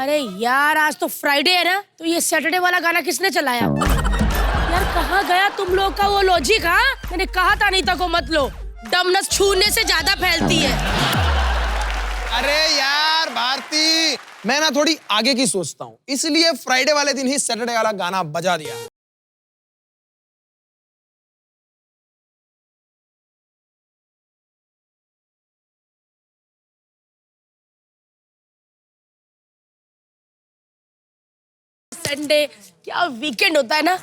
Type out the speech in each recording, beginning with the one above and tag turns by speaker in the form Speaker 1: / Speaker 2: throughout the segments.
Speaker 1: अरे यार आज तो फ्राइडे है ना, तो ये सैटरडे वाला गाना किसने चलाया? यार कहाँ गया तुम लोग का वो लॉजिक? हाँ मैंने कहा था अनीता को मत लो, डमनस छूने से ज्यादा फैलती है।
Speaker 2: अरे यार भारती, मैं ना थोड़ी आगे की सोचता हूँ, इसलिए फ्राइडे वाले दिन ही सैटरडे वाला गाना बजा दिया।
Speaker 1: संडे क्या वीकेंड होता है ना।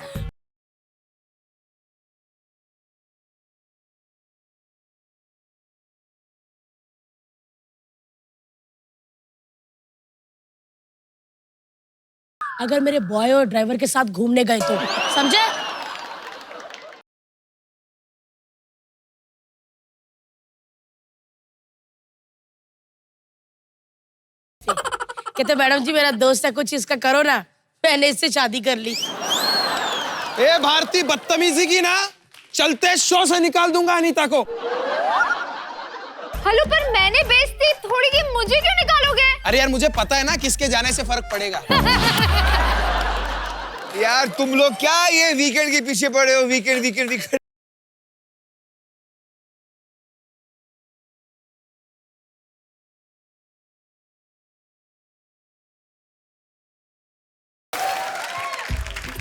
Speaker 1: अगर मेरे बॉय और ड्राइवर के साथ घूमने गए तो समझे? कहते मैडम जी मेरा दोस्त है, कुछ इसका करो ना, मैंने इससे शादी कर ली।
Speaker 2: ए भारती, बदतमीजी की ना चलते शो से निकाल दूंगा अनीता को।
Speaker 3: हेलो, पर मैंने बेइज्जती थोड़ी की, मुझे क्यों निकालोगे?
Speaker 2: अरे यार मुझे पता है ना किसके जाने से फर्क पड़ेगा।
Speaker 4: यार तुम लोग क्या ये वीकेंड के पीछे पड़े हो? Weekend weekend weekend.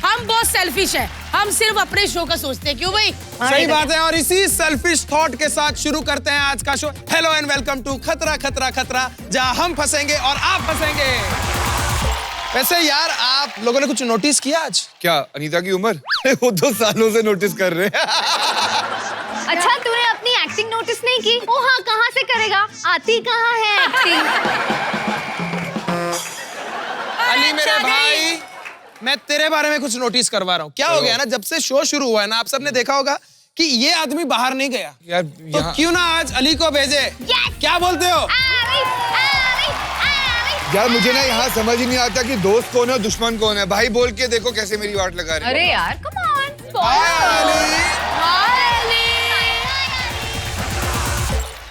Speaker 1: हम बहुत सेल्फिश है, हम सिर्फ अपने शो का सोचते हैं। क्यों भाई?
Speaker 2: सही बात है। और इसी सेल्फिश थॉट के साथ शुरू करते हैं आज का show. Hello and welcome to Khatra Khatra खतरा, जहां हम फंसेंगे और आप फंसेंगे। वैसे यार आप लोगों ने कुछ नोटिस किया आज?
Speaker 4: क्या अनीता की उम्र? वो 2 सालों से नोटिस कर रहे हैं।
Speaker 3: अच्छा, तूने अपनी एक्टिंग नोटिस नहीं की? ओ हाँ, कहाँ से करेगा, आती कहाँ है एक्टिंग।
Speaker 2: अली मेरे भाई, मैं तेरे बारे में कुछ नोटिस करवा रहा हूँ। क्या हो गया ना, जब से शो शुरू हुआ है ना, आप सबने देखा होगा कि ये आदमी बाहर नहीं गया।
Speaker 4: यार
Speaker 2: तो क्यों ना आज अली को भेजे? क्या बोलते हो?
Speaker 4: यार मुझे ना यहाँ समझ ही नहीं आता कि दोस्त कौन है और दुश्मन कौन है। भाई बोल के देखो कैसे मेरी वाट लगा रही है।
Speaker 3: अरे यार कम ऑन।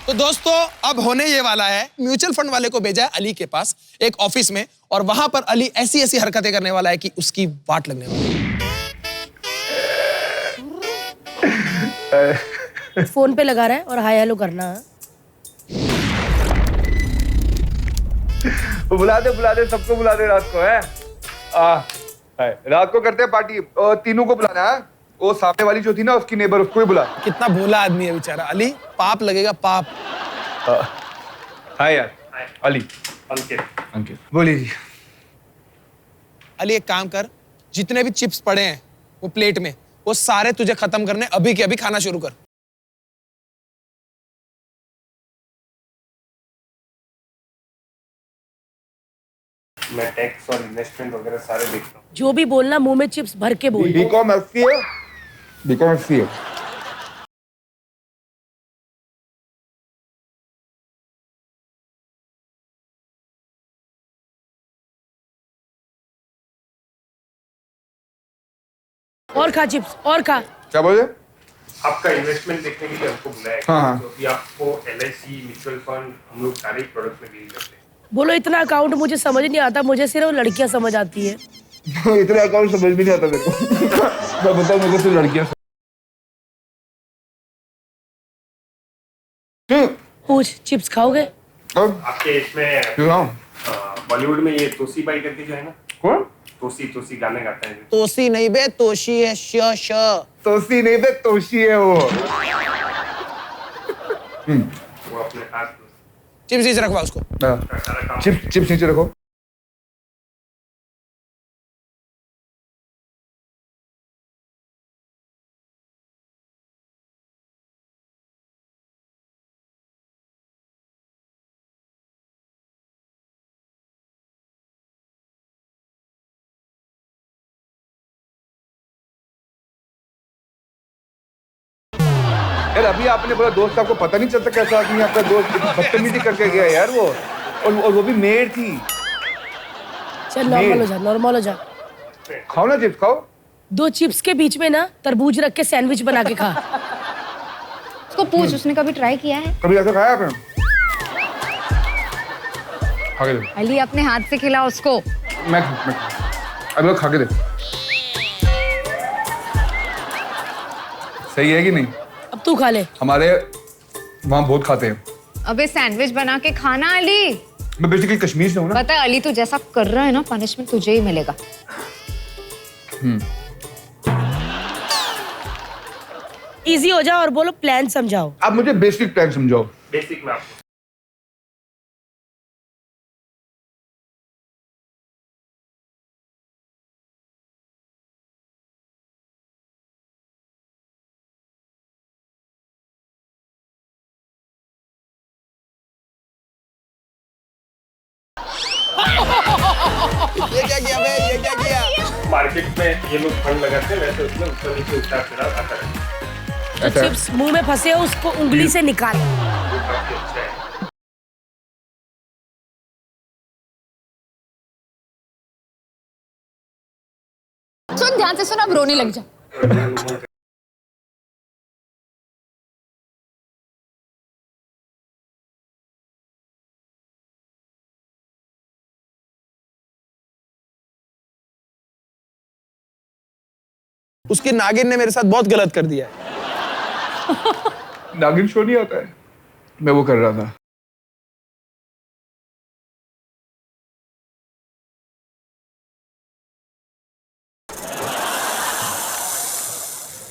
Speaker 2: तो दोस्तों अब होने ये वाला है, म्यूचुअल फंड वाले को भेजा है अली के पास एक ऑफिस में, और वहां पर अली ऐसी ऐसी हरकतें करने वाला है कि उसकी वाट लगने वाली है।
Speaker 1: फोन पे लगा रहा है और हाय हेलो करना।
Speaker 4: बुला दे सबको, बुला दे रात को है। रात को करते हैं पार्टी, तीनों को बुलाना है। वो सामने वाली जो थी ना उसकी नेबर, उसको भी बुला।
Speaker 2: कितना भोला आदमी है बेचारा अली, पाप लगेगा पाप।
Speaker 4: हाय यार अली। अंकित बोलिए जी।
Speaker 2: अली एक काम कर, जितने भी चिप्स पड़े हैं वो प्लेट में, वो सारे तुझे खत्म करने अभी के अभी खाना शुरू कर।
Speaker 5: मैं टैक्स और इन्वेस्टमेंट वगैरह सारे देखता हूँ।
Speaker 1: जो भी बोलना मुंह में चिप्स भर के बोल।
Speaker 4: BCom FCA, BCom FCA.
Speaker 1: और खा चिप्स और खा।
Speaker 4: क्या बोले?
Speaker 5: आपका इन्वेस्टमेंट देखने के लिए हमको बुलाया
Speaker 4: हाँ।
Speaker 5: क्योंकि आपको एलआईसी, म्यूचुअल फंड, हम लोग सारे प्रोडक्ट में डील करते हैं।
Speaker 1: बोलो इतना अकाउंट मुझे समझ नहीं आता, मुझे सिर्फ लड़कियां समझ आती है।
Speaker 4: इतना अकाउंट समझ भी नहीं आता मेरे को। मैं बताऊं, मेरे को सिर्फ लड़कियां।
Speaker 1: पूछ, चिप्स खाओगे?
Speaker 5: आपके इसमें बॉलीवुड में ये तोसी बाई करके जो है ना,
Speaker 4: कौन?
Speaker 5: तोसी गाने गाता है।
Speaker 2: तोसी नहीं बे, तोशी है। श
Speaker 4: तोसी नहीं बे, तोशी है वो।
Speaker 5: वो अपने पास
Speaker 2: चिप्स नीचे रखवा उसको।
Speaker 5: सारा काम
Speaker 4: चिप्स नीचे रखो। यार अभी आपने बोला दोस्त, आपको पता नहीं चलता कैसा आदमी आपका दोस्त? बदतमीजी करके गया यार वो, और वो भी मेड थी।
Speaker 1: चल नॉर्मल हो जा, नॉर्मल हो जा।
Speaker 4: खाओ ना चिप्स, खाओ।
Speaker 1: 2 चिप्स के बीच में ना तरबूज रख के सैंडविच बना के खा।
Speaker 3: उसको पूछ, उसने कभी ट्राई किया है?
Speaker 4: कभी ऐसा खाया आपने? खा के दे।
Speaker 3: अली अपने हाथ से खिला उसको।
Speaker 4: मैं अब खा के दे। सही है कि नहीं?
Speaker 1: अब तू खा ले।
Speaker 4: हमारे वहाँ बहुत खाते हैं।
Speaker 3: अबे सैंडविच बना के खाना अली।
Speaker 4: मैं बेसिकली कश्मीर से हूँ ना।
Speaker 3: पता है अली, तू जैसा कर रहा है ना, पनिशमेंट तुझे ही मिलेगा।
Speaker 1: इजी हो जाओ और बोलो प्लान समझाओ।
Speaker 4: आप मुझे बेसिक प्लान समझाओ।
Speaker 5: बेसिक में आपको
Speaker 2: ये क्या किया बे? ये क्या किया?
Speaker 5: मार्केट में ये लोग फंड लगाते हैं, वैसे उसमें ऊपर नीचे उतार चढ़ाव आता रहता
Speaker 1: जो चिप्स मुंह में फंसे हो उसको उंगली से निकाल।
Speaker 5: है। वो काफी अच्छा है।
Speaker 3: सुन ध्यान से सुन, अब रोने लग जा।
Speaker 2: उसकी नागिन ने मेरे साथ बहुत गलत कर दिया है।
Speaker 4: नागिन शो नहीं आता है, मैं वो कर रहा था।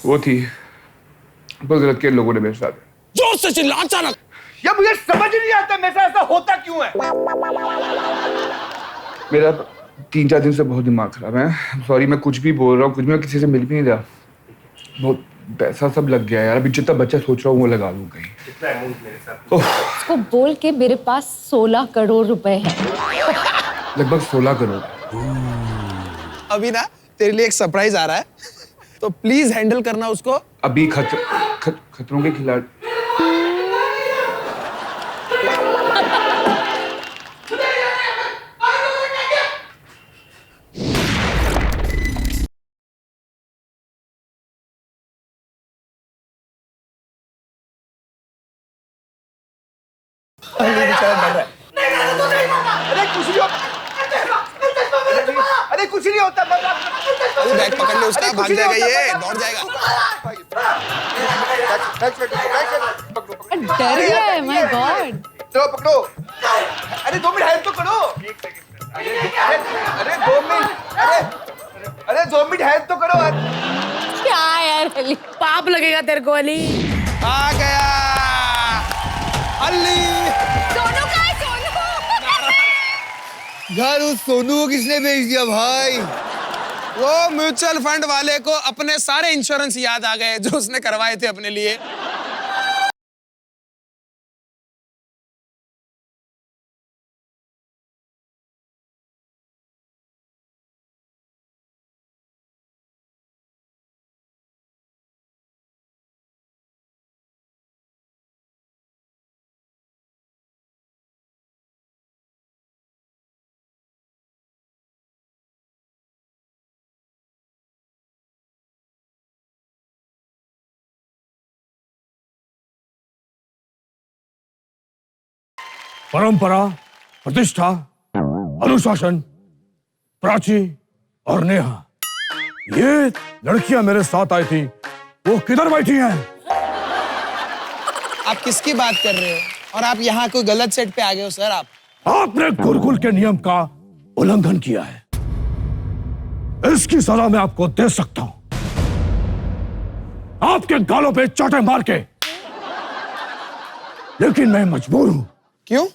Speaker 4: वो थी बहुत गलत किया लोगों ने मेरे साथ।
Speaker 2: जोर से चिल्ला अचानक।
Speaker 4: या मुझे समझ नहीं आता मेरे साथ ऐसा होता क्यों है। मेरा 3-4 दिन से बहुत दिमाग खराब है। सॉरी, मैं कुछ भी बोल रहा हूँ, कुछ भी, मैं किसी से मिल भी नहीं रहा। बहुत पैसा सब लग गया यार। अभी जितना बच्चा सोच रहा हूँ वो लगा लूँ कहीं।
Speaker 5: कितना अमाउंट मेरे साथ?
Speaker 3: उसको बोल के मेरे पास 16 करोड़ रुपए है।
Speaker 4: लगभग 16 करोड़।
Speaker 2: अभी ना तेरे लिए एक सरप्राइज आ रहा है, तो प्लीज हैंडल करना उसको।
Speaker 4: अभी खतरों के खिलाड़ी। अरे कुछ नहीं होता।
Speaker 2: अरे बैग पकड़ ले उसका, भाग जाएगा ये, दौड़ जाएगा।
Speaker 3: डर गया है, माय गॉड।
Speaker 4: चलो पकड़ो। अरे 2 मिनट हेल्प तो करो। अरे 2 मिनट। अरे 2 मिनट हेल्प तो करो।
Speaker 3: क्या यार अली,
Speaker 1: पाप लगेगा तेरे को अली।
Speaker 2: आ गया अली।
Speaker 3: सोनू का है, सोनू।
Speaker 6: यार उस सोनू को किसने भेज दिया भाई?
Speaker 2: वो म्यूचुअल फंड वाले को अपने सारे इंश्योरेंस याद आ गए जो उसने करवाए थे अपने लिए।
Speaker 7: परंपरा, प्रतिष्ठा, अनुशासन, प्राची और नेहा, ये लड़कियां मेरे साथ आई थी, वो किधर बैठी हैं?
Speaker 2: आप किसकी बात कर रहे हो? और आप यहाँ कोई गलत सेट पे आ गए हो सर।
Speaker 7: आपने गुरुकुल के नियम का उल्लंघन किया है। इसकी सजा मैं आपको दे सकता हूं, आपके गालों पे चाटे मार के। लेकिन मैं मजबूर हूं।
Speaker 2: क्यों?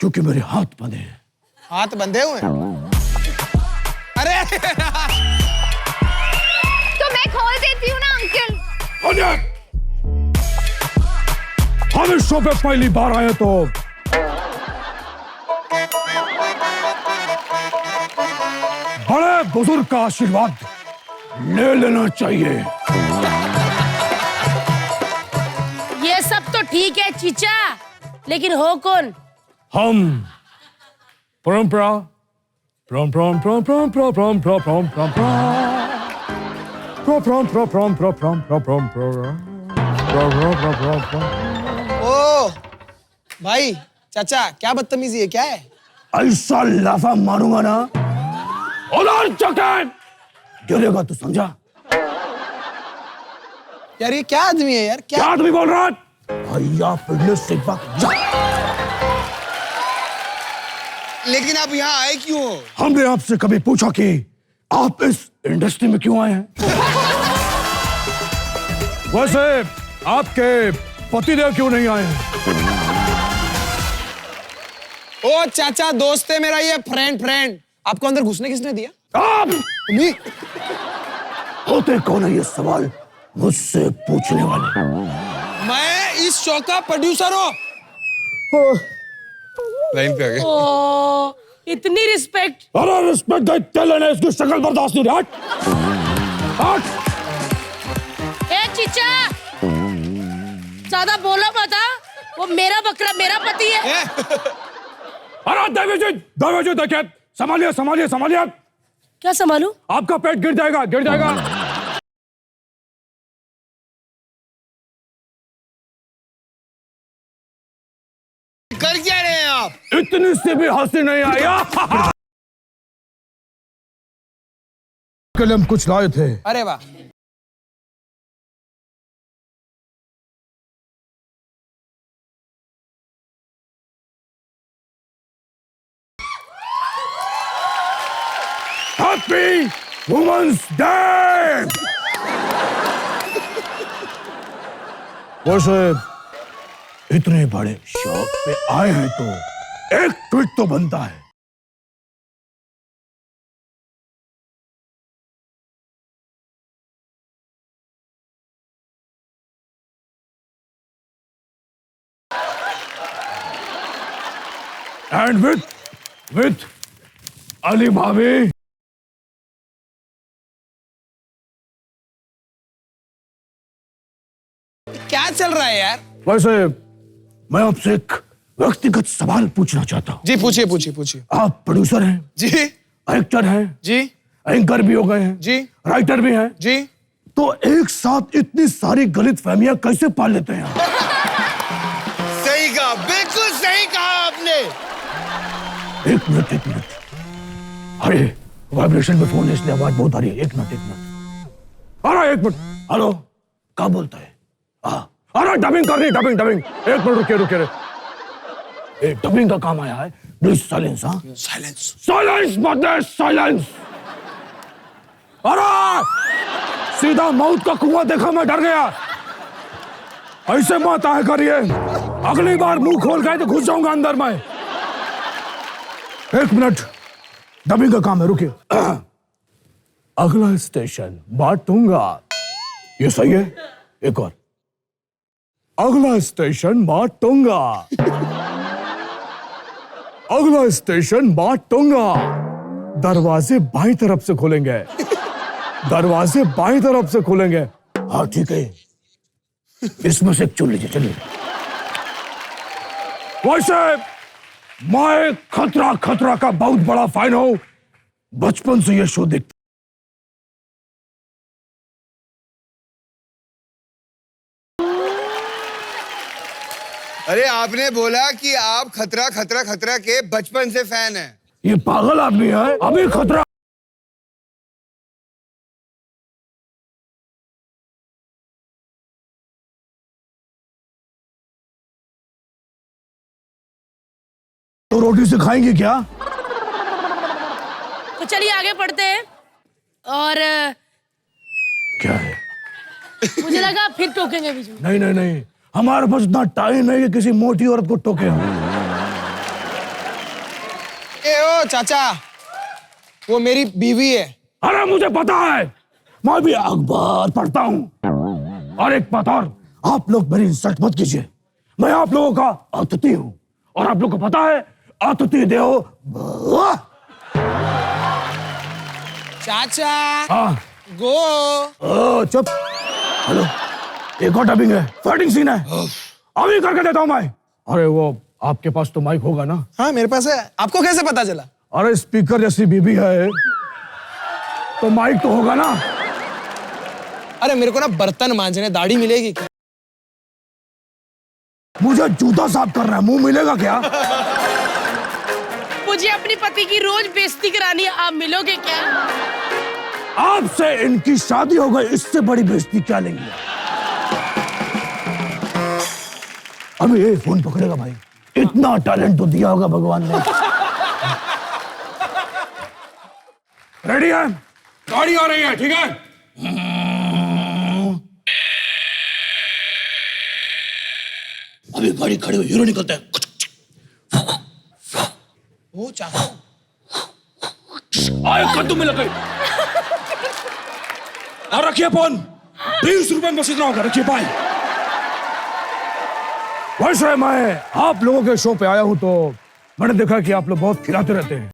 Speaker 7: क्योंकि मेरे हाथ बंधे हैं।
Speaker 2: हाथ बंधे हुए हैं? अरे
Speaker 3: तो मैं खोल देती हूँ ना अंकल।
Speaker 7: हम इस शो पे पहली बार आए तो बड़े बुजुर्ग का आशीर्वाद ले लेना चाहिए।
Speaker 1: ये सब तो ठीक है चीचा, लेकिन हो कौन?
Speaker 7: हम परंपरा प्रम प्रम प्रम प्रम प्रम प्रम प्रम प्रम प्रम।
Speaker 2: ओ भाई, चाचा क्या बदतमीजी है, क्या है?
Speaker 7: ऐसा लाफा मारूंगा ना, उधर चक्कर गिरेगा, तू समझा?
Speaker 2: यार ये क्या आदमी है यार,
Speaker 7: क्या आदमी बोल रहा है? भैया फिटनेस से जा।
Speaker 6: लेकिन आप यहाँ आए क्यों हो?
Speaker 7: हमने आपसे कभी पूछा कि आप इस इंडस्ट्री में क्यों आए हैं? वैसे आपके पतिदेव क्यों नहीं आए हैं?
Speaker 2: ओ चाचा, दोस्त है मेरा ये, फ्रेंड। आपको अंदर घुसने किसने दिया?
Speaker 7: आप
Speaker 2: नहीं।
Speaker 7: होते कौन है ये सवाल मुझसे पूछने वाले?
Speaker 2: मैं इस शो का प्रोड्यूसर हूँ। लाइन पे आ गए।
Speaker 1: ओ, इतनी रिस्पेक्ट।
Speaker 7: अरे रिस्पेक्ट का चल है, इसकी शक्ल बर्दाश्त नहीं। हट हट।
Speaker 1: ए चिचा, ज्यादा बोलो मत, वो मेरा बकरा मेरा पति है।
Speaker 7: अरे देवीजी देखिए, संभालिए।
Speaker 1: क्या संभालू?
Speaker 7: आपका पेट गिर जाएगा।
Speaker 6: कर क्या रहे हैं आप?
Speaker 7: इतनी सी भी हंसी नहीं आई। कल हम कुछ लाए थे।
Speaker 2: अरे वाह।
Speaker 7: Happy women's day. वैसे इतने बड़े शौक पे आए हैं तो एक ट्वीट तो बनता है। एंड विथ अली भाभी।
Speaker 2: क्या चल रहा है यार?
Speaker 7: वैसे मैं आपसे एक व्यक्तिगत सवाल पूछना चाहता हूँ।
Speaker 2: जी पूछिए।
Speaker 7: आप प्रोड्यूसर हैं
Speaker 2: जी।
Speaker 7: एक्टर हैं
Speaker 2: जी।
Speaker 7: एंकर भी हो गए हैं
Speaker 2: जी।
Speaker 7: राइटर भी हैं
Speaker 2: जी।
Speaker 7: तो एक साथ इतनी सारी गलत फहमियां कैसे पाल लेते हैं आप?
Speaker 6: सही कहा, बिल्कुल सही कहा आपने।
Speaker 7: एक मिनट। अरे वाइब्रेशन में फोन है इसलिए आवाज बहुत आ रही है। एक मिनट। अरे एक मिनट। हेलो, क्या बोलता है? अरे डबिंग कर रही, डबिंग। एक मिनट रुकिए। डबिंग का काम आया है, प्लीज साइलेंस। साइलेंस अरे सीधा मौत का कुआं देखा, मैं डर गया। ऐसे मत आए करिए, अगली बार मुंह खोल गए तो घुस जाऊंगा अंदर में। एक मिनट, डबिंग का काम है, रुकिए। अगला स्टेशन बाटूंगा, ये सही है? एक और, अगला स्टेशन बाटूंगा। अगला स्टेशन बाटूंगा। दरवाजे बाईं तरफ से खोलेंगे। हाँ ठीक है, इसमें से एक चुन लीजिए, चलिए। वैसे मैं खतरा का बहुत बड़ा फैन हूं, बचपन से ये शो देखता।
Speaker 6: अरे आपने बोला कि आप खतरा के बचपन से फैन हैं।
Speaker 7: ये पागल आदमी है, अभी खतरा। तो रोटी से खाएंगे क्या?
Speaker 1: तो चलिए आगे पढ़ते हैं। और
Speaker 7: क्या है?
Speaker 1: मुझे लगा फिर टोकेंगे बीच में।
Speaker 7: नहीं, हमारे पास इतना टाइम है कि किसी मोटी औरत को टोके हम।
Speaker 2: ओ चाचा, वो मेरी बीवी है।
Speaker 7: अरे मुझे पता है, मैं भी अखबार पढ़ता हूँ। और एक बात और, आप लोग मेरी इंसल्ट मत कीजिए। मैं आप लोगों का अतिथि हूँ, और आप लोगों को पता है अतिथि देवो भव।
Speaker 2: चाचा
Speaker 7: हाँ
Speaker 2: गो।
Speaker 7: चुप। हेलो, एक और डबिंग है, फाइटिंग सीन है, अभी करके देता हूं मैं। अरे वो आपके पास तो माइक होगा ना?
Speaker 2: हाँ मेरे पास है। आपको कैसे पता चला?
Speaker 7: अरे स्पीकर जैसी बीबी है तो माइक तो होगा ना।
Speaker 2: अरे मेरे को ना बर्तन मांजने दाढ़ी मिलेगी क्या?
Speaker 7: मुझे जूता साफ करना है, मुंह मिलेगा क्या?
Speaker 1: मुझे अपनी पति की रोज बेइज्जती करानी है, आप मिलोगे क्या?
Speaker 7: आपसे इनकी शादी हो गई, इससे बड़ी बेइज्जती क्या लेंगे? अभी ये फोन पकड़ेगा भाई, इतना टैलेंट तो दिया होगा भगवान ने। रेडी है? गाड़ी आ रही है, ठीक है? अभी गाड़ी खड़ी हुई, हीरो निकलता है।
Speaker 2: वो चाहो
Speaker 7: आए कद्दू में लग गई। और रखिए फोन, 20 रुपए में बस इतना होगा, रखिए बाय। वैसे मैं आप लोगों के शो पे आया हूं तो मैंने देखा कि आप लोग बहुत खिलाते रहते हैं।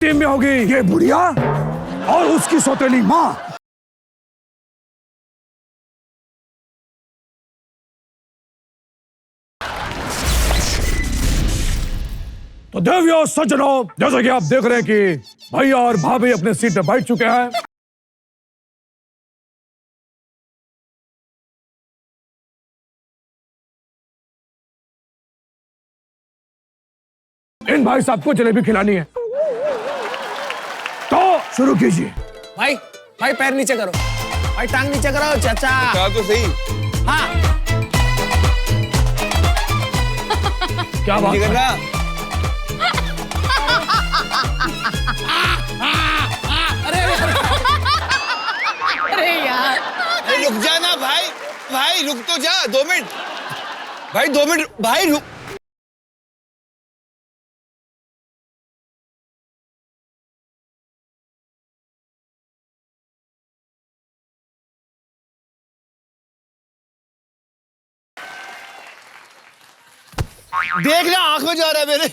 Speaker 7: टीम में होगी ये बुढ़िया और उसकी सौतेली माँ। तो देवियों सज्जनों, जैसा कि आप देख रहे हैं कि भैया और भाभी अपने सीट पे बैठ चुके हैं। इन भाई साहब को जलेबी खिलानी है, तो शुरू कीजिए।
Speaker 2: भाई भाई पैर नीचे करो, भाई टांग नीचे करो चाचा।
Speaker 6: कहा तो सही।
Speaker 2: हाँ
Speaker 7: क्या बात
Speaker 6: नहीं
Speaker 7: है?
Speaker 6: करना।
Speaker 1: अरे यार,
Speaker 6: अरे रुक जा ना भाई, भाई रुक तो जा 2 मिनट, भाई 2 मिनट, भाई रुक। देख ना आंख में जा रहा है मेरे।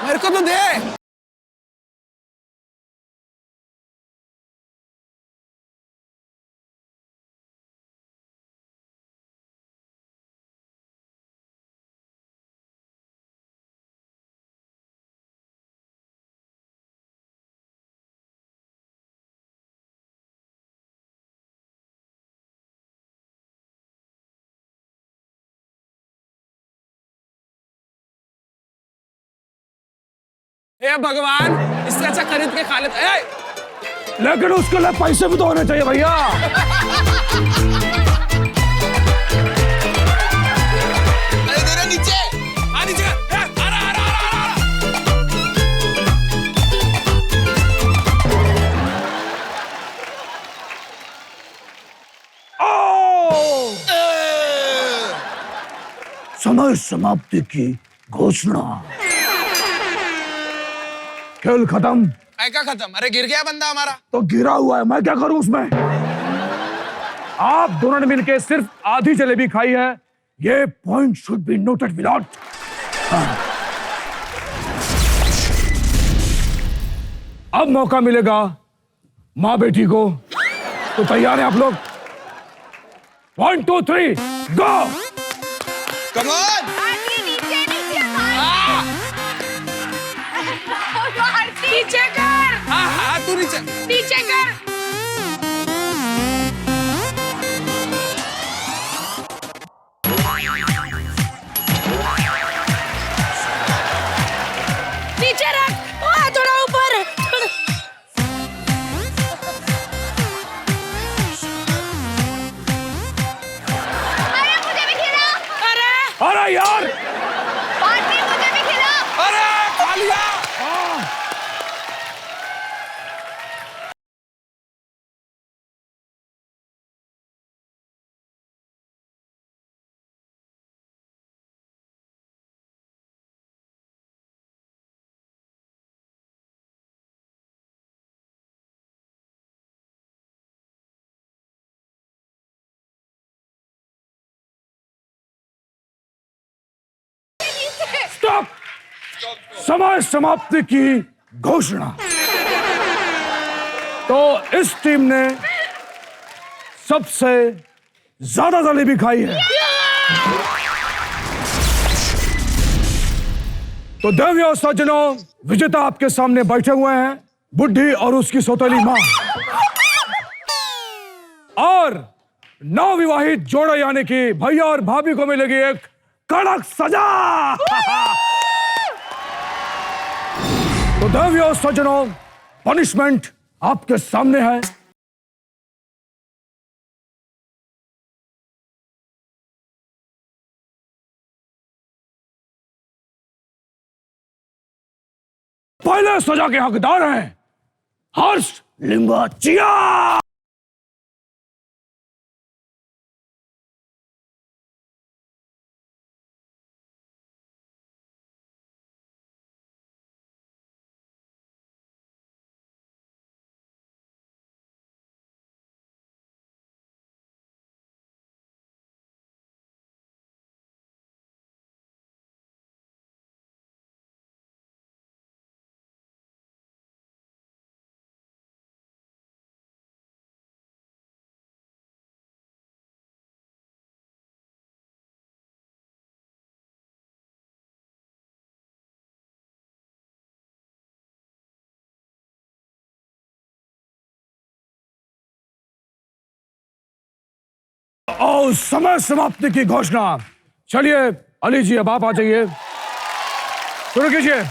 Speaker 2: मेरे को तो दे। ए भगवान, इससे अच्छा खरीद के खा लेते।
Speaker 7: लेकिन उसके लिए पैसे भी तो होने चाहिए भैया।
Speaker 6: अरे तेरा नीचे,
Speaker 2: नीचे आ रहा।
Speaker 7: समय समाप्ति की घोषणा। खेल खत्म।
Speaker 2: ऐका खत्म? अरे गिर गया बंदा हमारा।
Speaker 7: तो गिरा हुआ है, मैं क्या करूं उसमें? आप दोनों ने मिलकर सिर्फ आधी जलेबी खाई है। ये point should be noted Virat. अब मौका मिलेगा माँ बेटी को, तो तैयार है आप लोग? 1 2 3 गो।
Speaker 6: Come on.
Speaker 3: आरती नीचे नीचे
Speaker 1: नीचे कर,
Speaker 2: हाँ तू नीचे।
Speaker 1: नीचे कर। नीचे रख, थोड़ा ऊपर।
Speaker 3: अरे मुझे भी खिला,
Speaker 7: अरे यार,
Speaker 3: आरती मुझे भी खिला।
Speaker 2: अरे खा लिया।
Speaker 7: स्टॉप। समय समाप्ति की घोषणा। तो इस टीम ने सबसे ज्यादा जलेबी खाई है। तो देवियों सज्जनों, विजेता आपके सामने बैठे हुए हैं, बुड्ढी और उसकी सौतेली मां। और नवविवाहित जोड़े यानी कि भैया और भाभी को मिलेगी एक कड़क सजा। तो देवियों सज्जनों, पनिशमेंट आपके सामने है। पहले सजा के हकदार हैं हर्ष लिंगाचिया। और समय समाप्ति की घोषणा। चलिए अली जी, अब आप आ जाइए, शुरू कीजिए।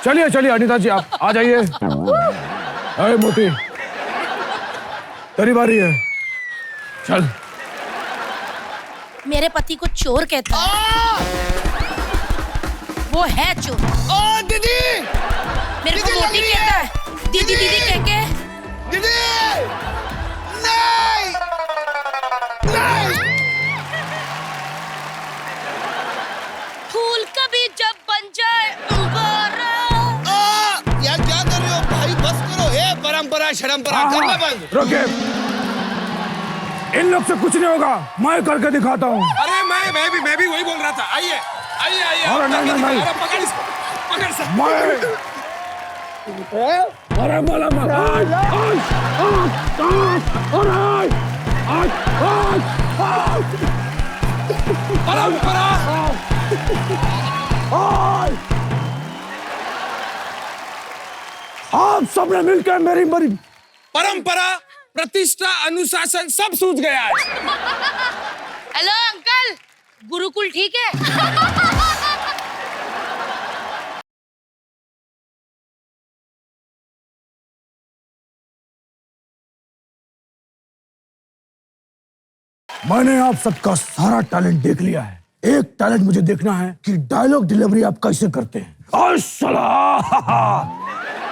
Speaker 7: चलिए चलिए अनीता जी, आप आ जाइए। अरे मोटी, तेरी बारी है, चल।
Speaker 1: मेरे पति को चोर कहता है। वो है चोर।
Speaker 6: दीदी,
Speaker 1: मेरे को मोटी कहता है। दीदी दीदी कह के।
Speaker 6: दीदी, नहीं, नहीं।
Speaker 1: फूल कभी जब बन जाए अंगारा।
Speaker 6: यार क्या कर रहे हो भाई, बस करो। हे परंपरा शरमपरा करना बंद।
Speaker 7: रुके, इन लोग से कुछ नहीं होगा, मैं करके दिखाता हूँ।
Speaker 2: अरे मैं भी वही बोल रहा था। आइए आइए आइए।
Speaker 7: अरे नहीं,
Speaker 2: पकड़ इसको, पकड़ इसको।
Speaker 7: अरे माला
Speaker 2: परंपरा।
Speaker 7: आप सबने मिलकर मेरी
Speaker 2: परंपरा, प्रतिष्ठा, अनुशासन सब सूझ गया है।
Speaker 1: हेलो अंकल, गुरुकुल ठीक है?
Speaker 7: मैंने आप सबका सारा टैलेंट देख लिया है। एक टैलेंट मुझे देखना है कि डायलॉग डिलीवरी आप कैसे करते हैं।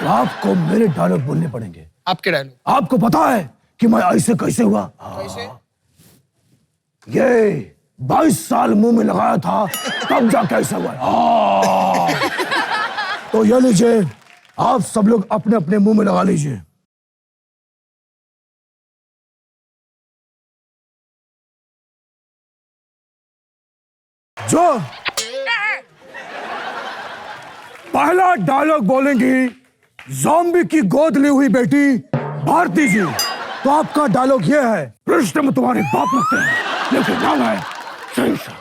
Speaker 7: तो आपको मेरे डायलॉग बोलने पड़ेंगे।
Speaker 2: आपके डायलॉग?
Speaker 7: आपको पता है कि मैं ऐसे कैसे हुआ?
Speaker 2: कैसे?
Speaker 7: ये 22 साल मुंह में लगाया था, तब जाके ऐसा हुआ। तो ये लीजिए, आप सब लोग अपने अपने मुंह में लगा लीजिए। जो पहला डायलॉग बोलेंगी ज़ॉम्बी की गोद ली हुई बेटी भारती जी, तो आपका डायलॉग ये है, कृष्ण में तुम्हारे बाप लगते हैं लेकिन नाम है सही सा।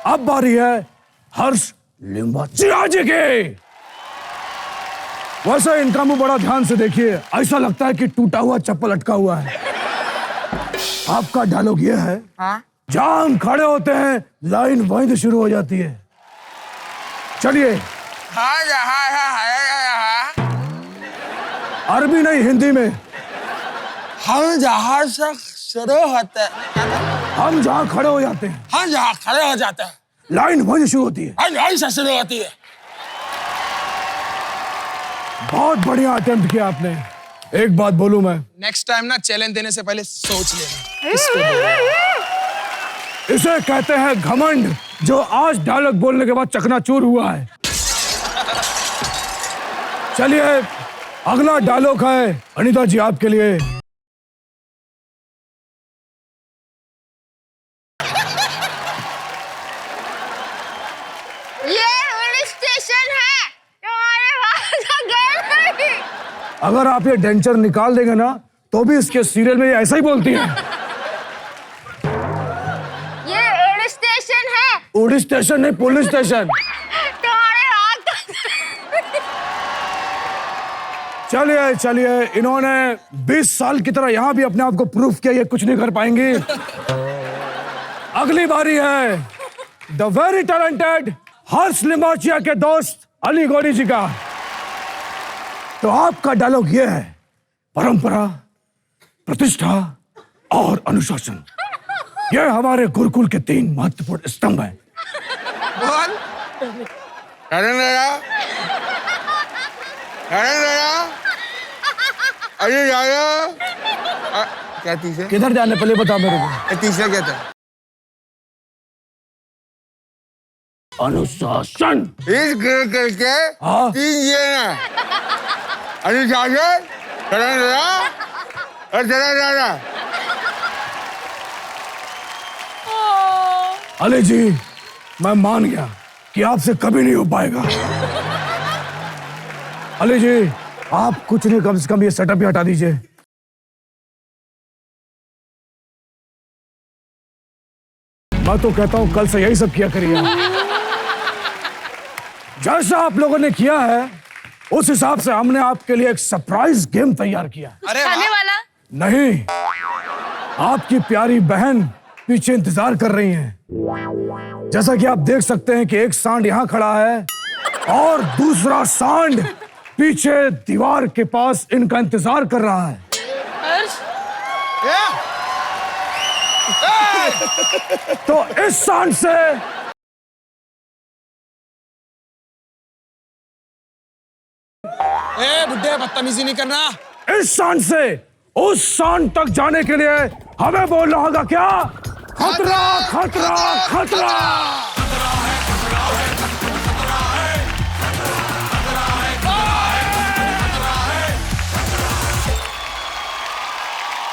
Speaker 7: अब बारी है हर्ष लिंगाचिया जी की। वैसे इनका मुंह बड़ा ध्यान से देखिए, ऐसा लगता है कि टूटा हुआ चप्पल अटका हुआ है। आपका डायलॉग ये है, जहां हम खड़े होते हैं लाइन वहीं से शुरू हो जाती है। चलिए। अरबी नहीं, हिंदी में।
Speaker 2: हम जहां से शुरू होते हैं,
Speaker 7: हम जहां खड़े हो जाते हैं,
Speaker 2: हम जहां खड़े हो जाते हैं,
Speaker 7: लाइन वहीं से शुरू होती है।
Speaker 2: लाइन से शुरू होती है।
Speaker 7: बहुत बढ़िया अटेम्प्ट किया आपने। एक बात बोलूं मैं,
Speaker 2: नेक्स्ट टाइम ना चैलेंज देने से पहले सोच लेना किसको बोलना।
Speaker 7: इसे कहते हैं घमंड, जो आज डायलॉग बोलने के बाद चकनाचूर हुआ है। चलिए, अगला डायलॉग है अनीता जी आपके लिए। अगर आप ये डेंचर निकाल देंगे ना तो भी इसके सीरियल में ये ऐसा ही बोलती है।
Speaker 3: ये एयर स्टेशन है।
Speaker 7: पुलिस स्टेशन नहीं, पुलिस स्टेशन।
Speaker 3: तुम्हारे हाथ।
Speaker 7: चलिए चलिए, इन्होंने 20 साल की तरह यहाँ भी अपने आप को प्रूफ किया, ये कुछ नहीं कर पाएंगी। अगली बारी है द वेरी टैलेंटेड हर्ष लिम्बाचिया के दोस्त अली गोरी जी का। तो आपका डायलॉग ये है, परंपरा, प्रतिष्ठा और अनुशासन, ये हमारे गुरुकुल के 3 महत्वपूर्ण स्तंभ हैं।
Speaker 6: बोल। करण राजा, करण राजा, अरे राजा, क्या तीसरा?
Speaker 7: किधर जाने पहले बता मेरे को।
Speaker 6: तीसरा क्या था?
Speaker 7: अनुशासन।
Speaker 6: इस गिर करके
Speaker 7: हाँ।
Speaker 6: 3 ये ना अनुशासन, करण राजा और करण राजा।
Speaker 7: अली जी, मैं मान गया कि आपसे कभी नहीं हो पाएगा। अली जी, आप कुछ नहीं, कम से कम ये सेटअप ही हटा दीजिए। मैं तो कहता हूं कल से यही सब किया करिए। जैसा आप लोगों ने किया है उस हिसाब से हमने आपके लिए एक सरप्राइज गेम तैयार किया।
Speaker 2: अरे
Speaker 1: खाने
Speaker 2: वाह।
Speaker 1: वाला?
Speaker 7: नहीं, आपकी प्यारी बहन पीछे इंतजार कर रही हैं। जैसा कि आप देख सकते हैं कि एक सांड यहाँ खड़ा है और दूसरा सांड पीछे दीवार के पास इनका इंतजार कर रहा है।
Speaker 1: हर्ष,
Speaker 7: तो इस सांड से
Speaker 2: ए बुड्ढे, बदतमीजी नहीं करना।
Speaker 7: इस सांड से उस सांड तक जाने के लिए हमें बोलना होगा क्या? खतरा खतरा खतरा।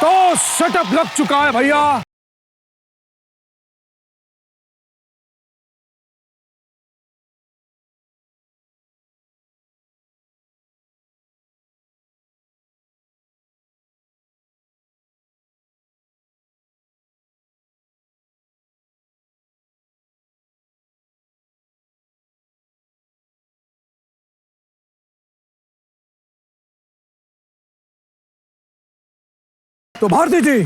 Speaker 7: तो सेटअप लग चुका है भैया। तो भारती जी,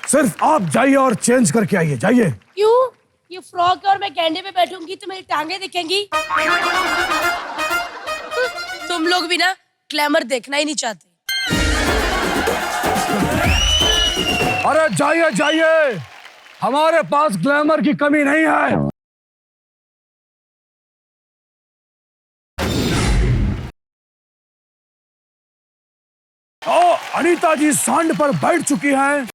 Speaker 7: सिर्फ आप जाइए और चेंज करके आइए, जाइए।
Speaker 1: क्यों? ये फ्रॉक और मैं गैंडे पे बैठूंगी तो मेरी टांगे दिखेंगी। तुम लोग भी ना ग्लैमर देखना ही नहीं चाहते।
Speaker 7: अरे जाइए जाइए, हमारे पास ग्लैमर की कमी नहीं है। ओ, अनीता जी सांड पर बैठ चुकी हैं।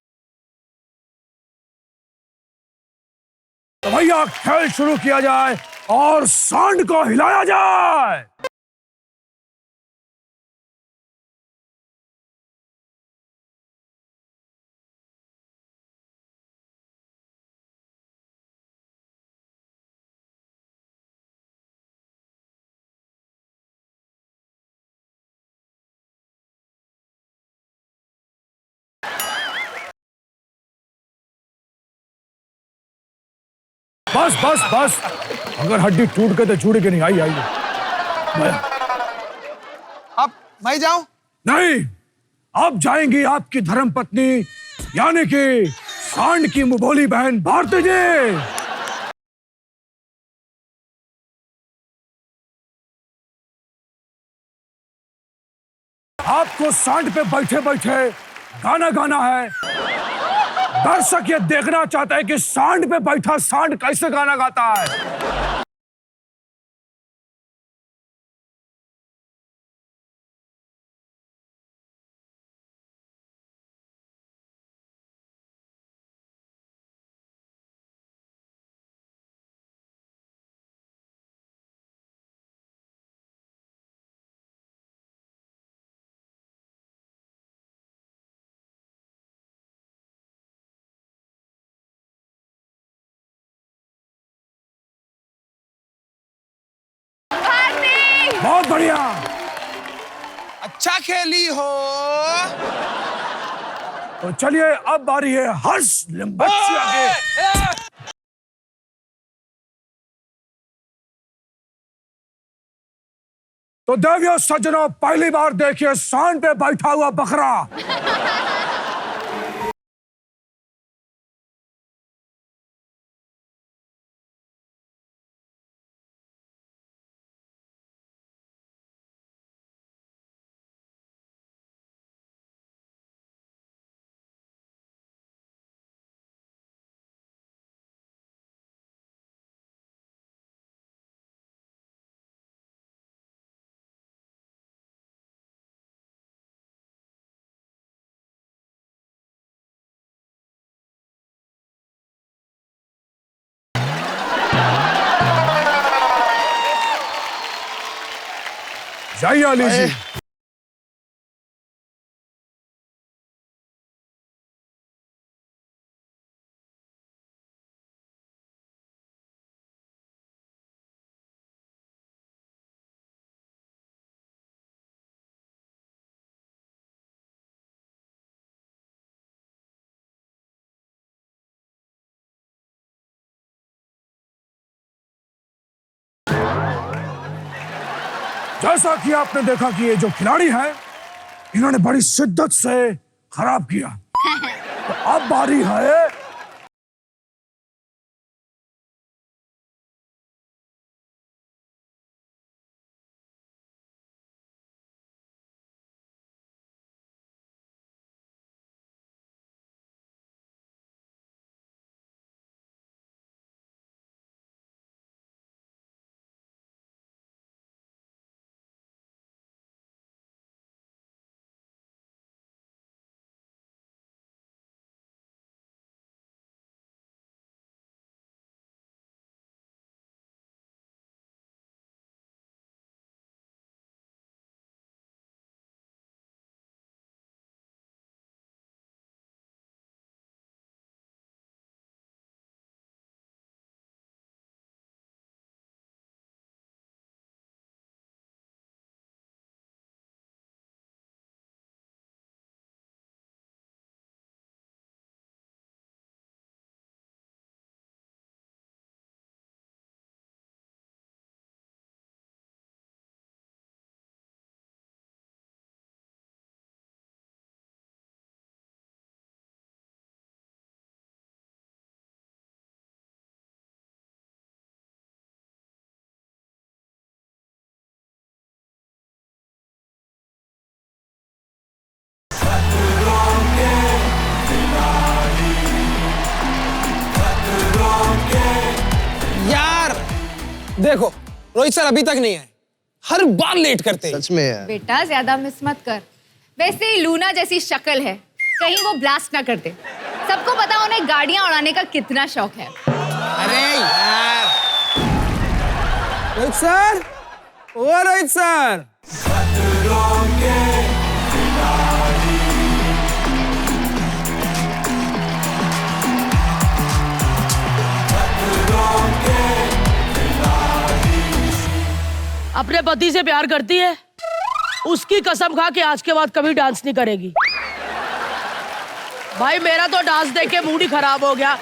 Speaker 7: तो भैया खेल शुरू किया जाए और सांड को हिलाया जाए। बस बस बस, अगर हड्डी टूट गई तो जुड़ के नहीं। आई आई
Speaker 2: अब मैं जाऊं?
Speaker 7: नहीं, अब जाएंगी आपकी धर्मपत्नी यानी कि सांड की मुबोली बहन भारती जी। आपको सांड पे बैठे बैठे गाना गाना है। दर्शक ये देखना चाहता है कि सांड पे बैठा सांड कैसे गाना गाता है। बहुत बढ़िया।
Speaker 2: अच्छा खेली हो।
Speaker 7: तो चलिए अब बारी है हर्ष लिम्बाचिया के। तो देवियों सज्जनों, पहली बार देखिए सांड पे बैठा हुआ बकरा। जाइए अली जी। जैसा कि आपने देखा कि ये जो खिलाड़ी हैं, इन्होंने बड़ी शिद्दत से खराब किया। तो अब बारी है
Speaker 2: यार देखो, रोहित सर अभी तक नहीं आए, हर बार लेट करते हैं।
Speaker 6: सच में यार।
Speaker 3: बेटा ज्यादा मिस मत कर। वैसे ही लूना जैसी शक्ल है, कहीं वो ब्लास्ट ना करते। सबको पता उन्हें गाड़ियां उड़ाने का कितना शौक है।
Speaker 2: अरे यार रोहित सर, ओ रोहित सर।
Speaker 1: अपने पति से प्यार करती है, उसकी कसम खा के आज के बाद कभी डांस नहीं करेगी। भाई मेरा तो डांस देख के मूड ही खराब हो गया।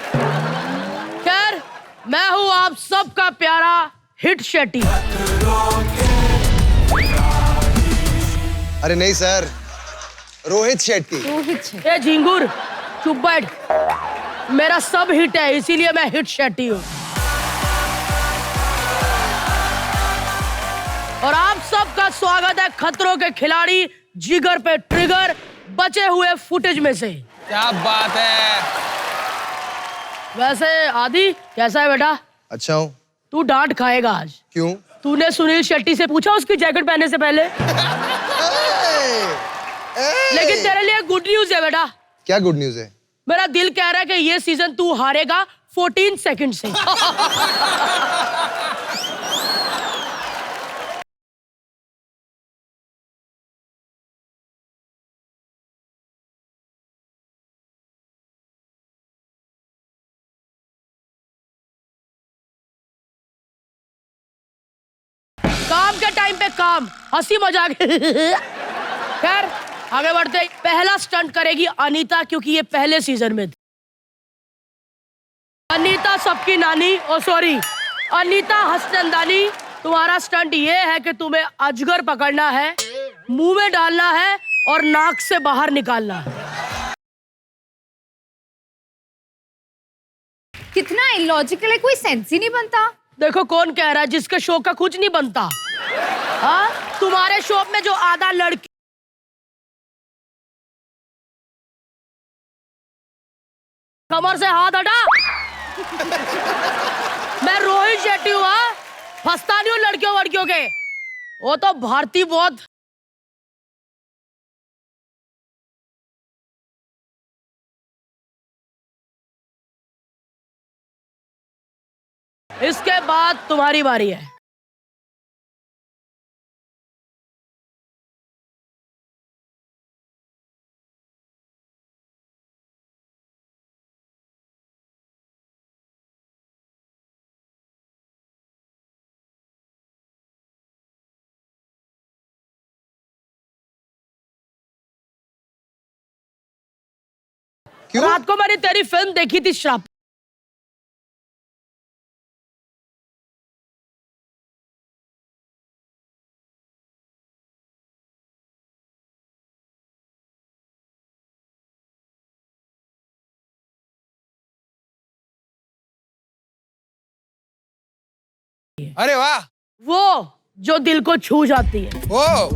Speaker 1: खैर, मैं हूं आप सबका प्यारा हिट शेट्टी।
Speaker 6: अरे नहीं सर, रोहित शेट्टी।
Speaker 3: रोहित शेट्टी।
Speaker 1: ए झिंगुर, चुप बैठ। मेरा सब हिट है, इसीलिए मैं हिट शेट्टी हूं। और आप सबका स्वागत है खतरों के खिलाड़ी जिगर पे ट्रिगर बचे हुए फुटेज में से।
Speaker 2: क्या बात है।
Speaker 1: वैसे आदि कैसा है बेटा?
Speaker 6: अच्छा हूँ।
Speaker 1: तू डांट खाएगा आज।
Speaker 6: क्यों?
Speaker 1: तूने सुनील शेट्टी से पूछा उसकी जैकेट पहनने से पहले? लेकिन तेरे लिए गुड न्यूज है बेटा।
Speaker 6: क्या गुड न्यूज है?
Speaker 1: मेरा दिल कह रहा है कि ये सीजन तू हारेगा 14 सेकंड से। काम के टाइम पे काम, हंसी मजाक खैर आगे बढ़ते हैं। पहला स्टंट करेगी अनीता, क्योंकि ये पहले सीजन में थी। अनीता सबकी नानी, ओ सॉरी, अनीता हसनंदानी, तुम्हारा स्टंट ये है कि तुम्हें अजगर पकड़ना है, मुंह में डालना है और नाक से बाहर निकालना है।
Speaker 3: कितना इलॉजिकल है, कोई सेंस ही नहीं बनता।
Speaker 1: देखो कौन कह रहा है जिसके शो का कुछ नहीं बनता। हाँ, तुम्हारे शो में जो आधा लड़की कमर से हाथ हटा। मैं रोहित शेट्टी हूँ, फंसता नहीं हूँ लड़कियों वड़कियों के। वो तो भारती बहुत इसके बाद तुम्हारी बारी है। रात को मैंने तेरी फिल्म देखी थी श्राप।
Speaker 2: अरे वाह,
Speaker 1: वो जो दिल को छू जाती है,
Speaker 2: ओ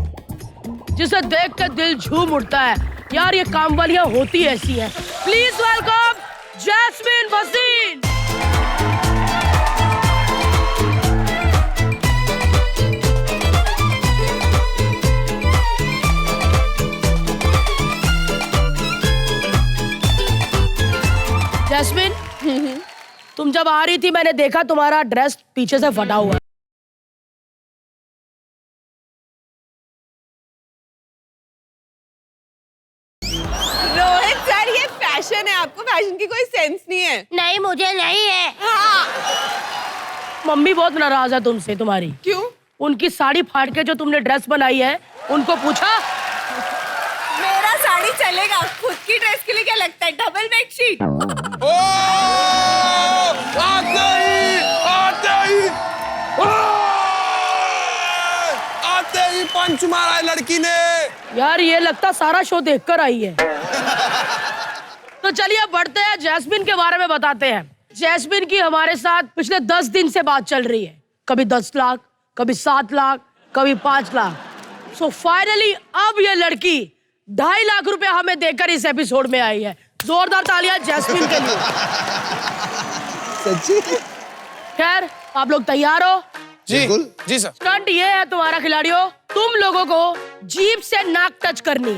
Speaker 1: जिसे देख के दिल झूम उठता है। यार ये काम वालियां होती ऐसी हैं। Please welcome Jasmine Bhasin. जैस्मिन, तुम जब आ रही थी मैंने देखा तुम्हारा ड्रेस पीछे से फटा हुआ है।
Speaker 8: रोहित सर, ये फैशन है, आपको फैशन की कोई सेंस नहीं है।
Speaker 1: नहीं, मुझे नहीं है।
Speaker 8: हाँ।
Speaker 1: मम्मी बहुत नाराज है तुमसे। तुम्हारी
Speaker 8: क्यों?
Speaker 1: उनकी साड़ी फाड़ के जो तुमने ड्रेस बनाई है, उनको पूछा?
Speaker 8: मेरा साड़ी चलेगा, खुद की ड्रेस के लिए क्या लगता है डबल बेडशीट।
Speaker 2: ओ आते ही पंच मारा है लड़की ने।
Speaker 1: यार ये लगता सारा शो देखकर आई है। तो चलिए बढ़ते हैं, जैस्मिन के बारे में बताते हैं। जैस्मिन की हमारे साथ पिछले 10 दिन से बात चल रही है। कभी 10 लाख, कभी 7 लाख, कभी 5 लाख। सो फाइनली अब ये लड़की 2.5 लाख रुपए हमें देकर इस एपिसोड में आई है। जोरदार तालियां जैस्मिन के लिए।
Speaker 6: सच्ची?
Speaker 1: खैर आप लोग तैयार हो?
Speaker 2: जी जी सर।
Speaker 1: स्टंट ये है तुम्हारा खिलाड़ियों, तुम लोगों को जीभ से नाक टच करनी है।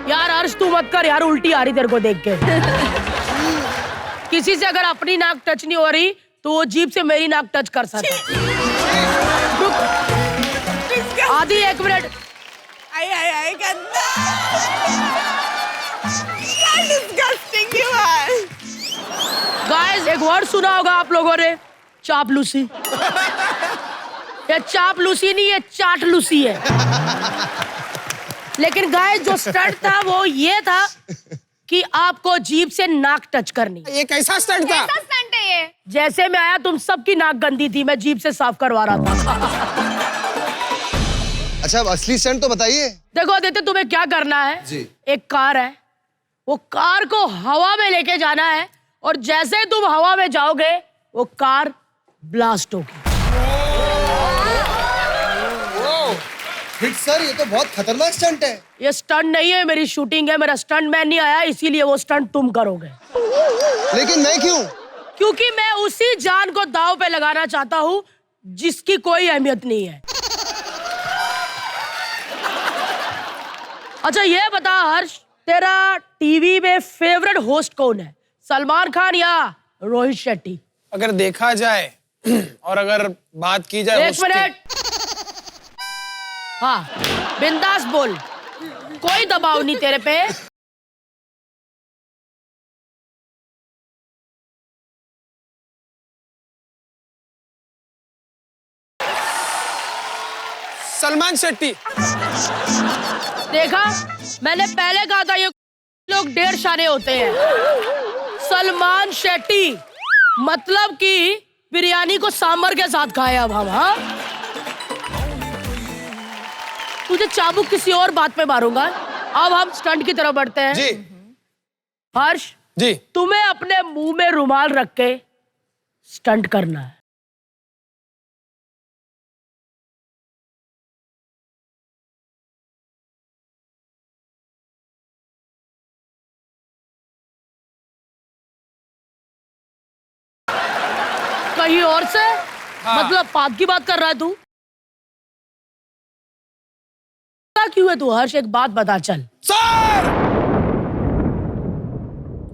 Speaker 1: यार अर्श तू मत कर यार, उल्टी आ रही तेरे को देख के। किसी से अगर अपनी नाक टच नहीं हो रही तो वो जीभ से मेरी नाक टच कर सकता। आधी 1 मिनट।
Speaker 8: आई आई आई गंदा, क्या डिस्गस्टिंग यू आर।
Speaker 1: गाइस एक वर्ड सुना होगा आप लोगों ने, चापलूसी। ये चापलूसी नहीं, ये चाटलूसी है। लेकिन गाइस जो स्टंट था वो ये था कि आपको जीभ से नाक टच करनी।
Speaker 2: ये कैसा स्टंट था?
Speaker 3: कैसा स्टंट है ये?
Speaker 1: जैसे मैं आया तुम सबकी नाक गंदी थी, मैं जीभ से साफ करवा रहा था।
Speaker 6: अच्छा, अब असली स्टंट तो बताइए।
Speaker 1: देखो आदित्य, तुम्हें क्या करना है
Speaker 6: जी।
Speaker 1: एक कार है, वो कार को हवा में लेके जाना है और जैसे ही तुम हवा में जाओगे वो कार ब्लास्ट होगी।
Speaker 6: हिट सर, ये तो बहुत खतरनाक स्टंट है।
Speaker 1: ये स्टंट नहीं है, मेरी शूटिंग है, मेरा स्टंट मैन नहीं आया, इसीलिए वो स्टंट तुम करोगे।
Speaker 6: लेकिन मैं क्यों?
Speaker 1: क्योंकि मैं उसी जान को दांव पे लगाना चाहता हूं जिसकी कोई अहमियत नहीं है। अच्छा ये बता हर्ष, तेरा टीवी में फेवरेट होस्ट कौन है, सलमान खान या रोहित शेट्टी?
Speaker 2: अगर देखा जाए और अगर बात की जाए
Speaker 1: 1 मिनट। हाँ बिंदास बोल, कोई दबाव नहीं तेरे पे।
Speaker 2: सलमान शेट्टी।
Speaker 1: देखा, मैंने पहले कहा था ये लोग ढेर सारे होते हैं। सलमान शेट्टी मतलब कि बिरयानी को सांभर के साथ खाए अब हम। हाँ, तुझे चाबुक किसी और बात पे मारूंगा। अब हम स्टंट की तरफ बढ़ते हैं।
Speaker 2: जी
Speaker 1: हर्ष,
Speaker 2: जी।
Speaker 1: तुम्हें अपने मुंह में रुमाल रख के स्टंट करना है। कहीं और से? मतलब पाप की बात कर रहा है तू? क्या क्यों है तू हर्ष? एक बात बता चल।
Speaker 2: सर,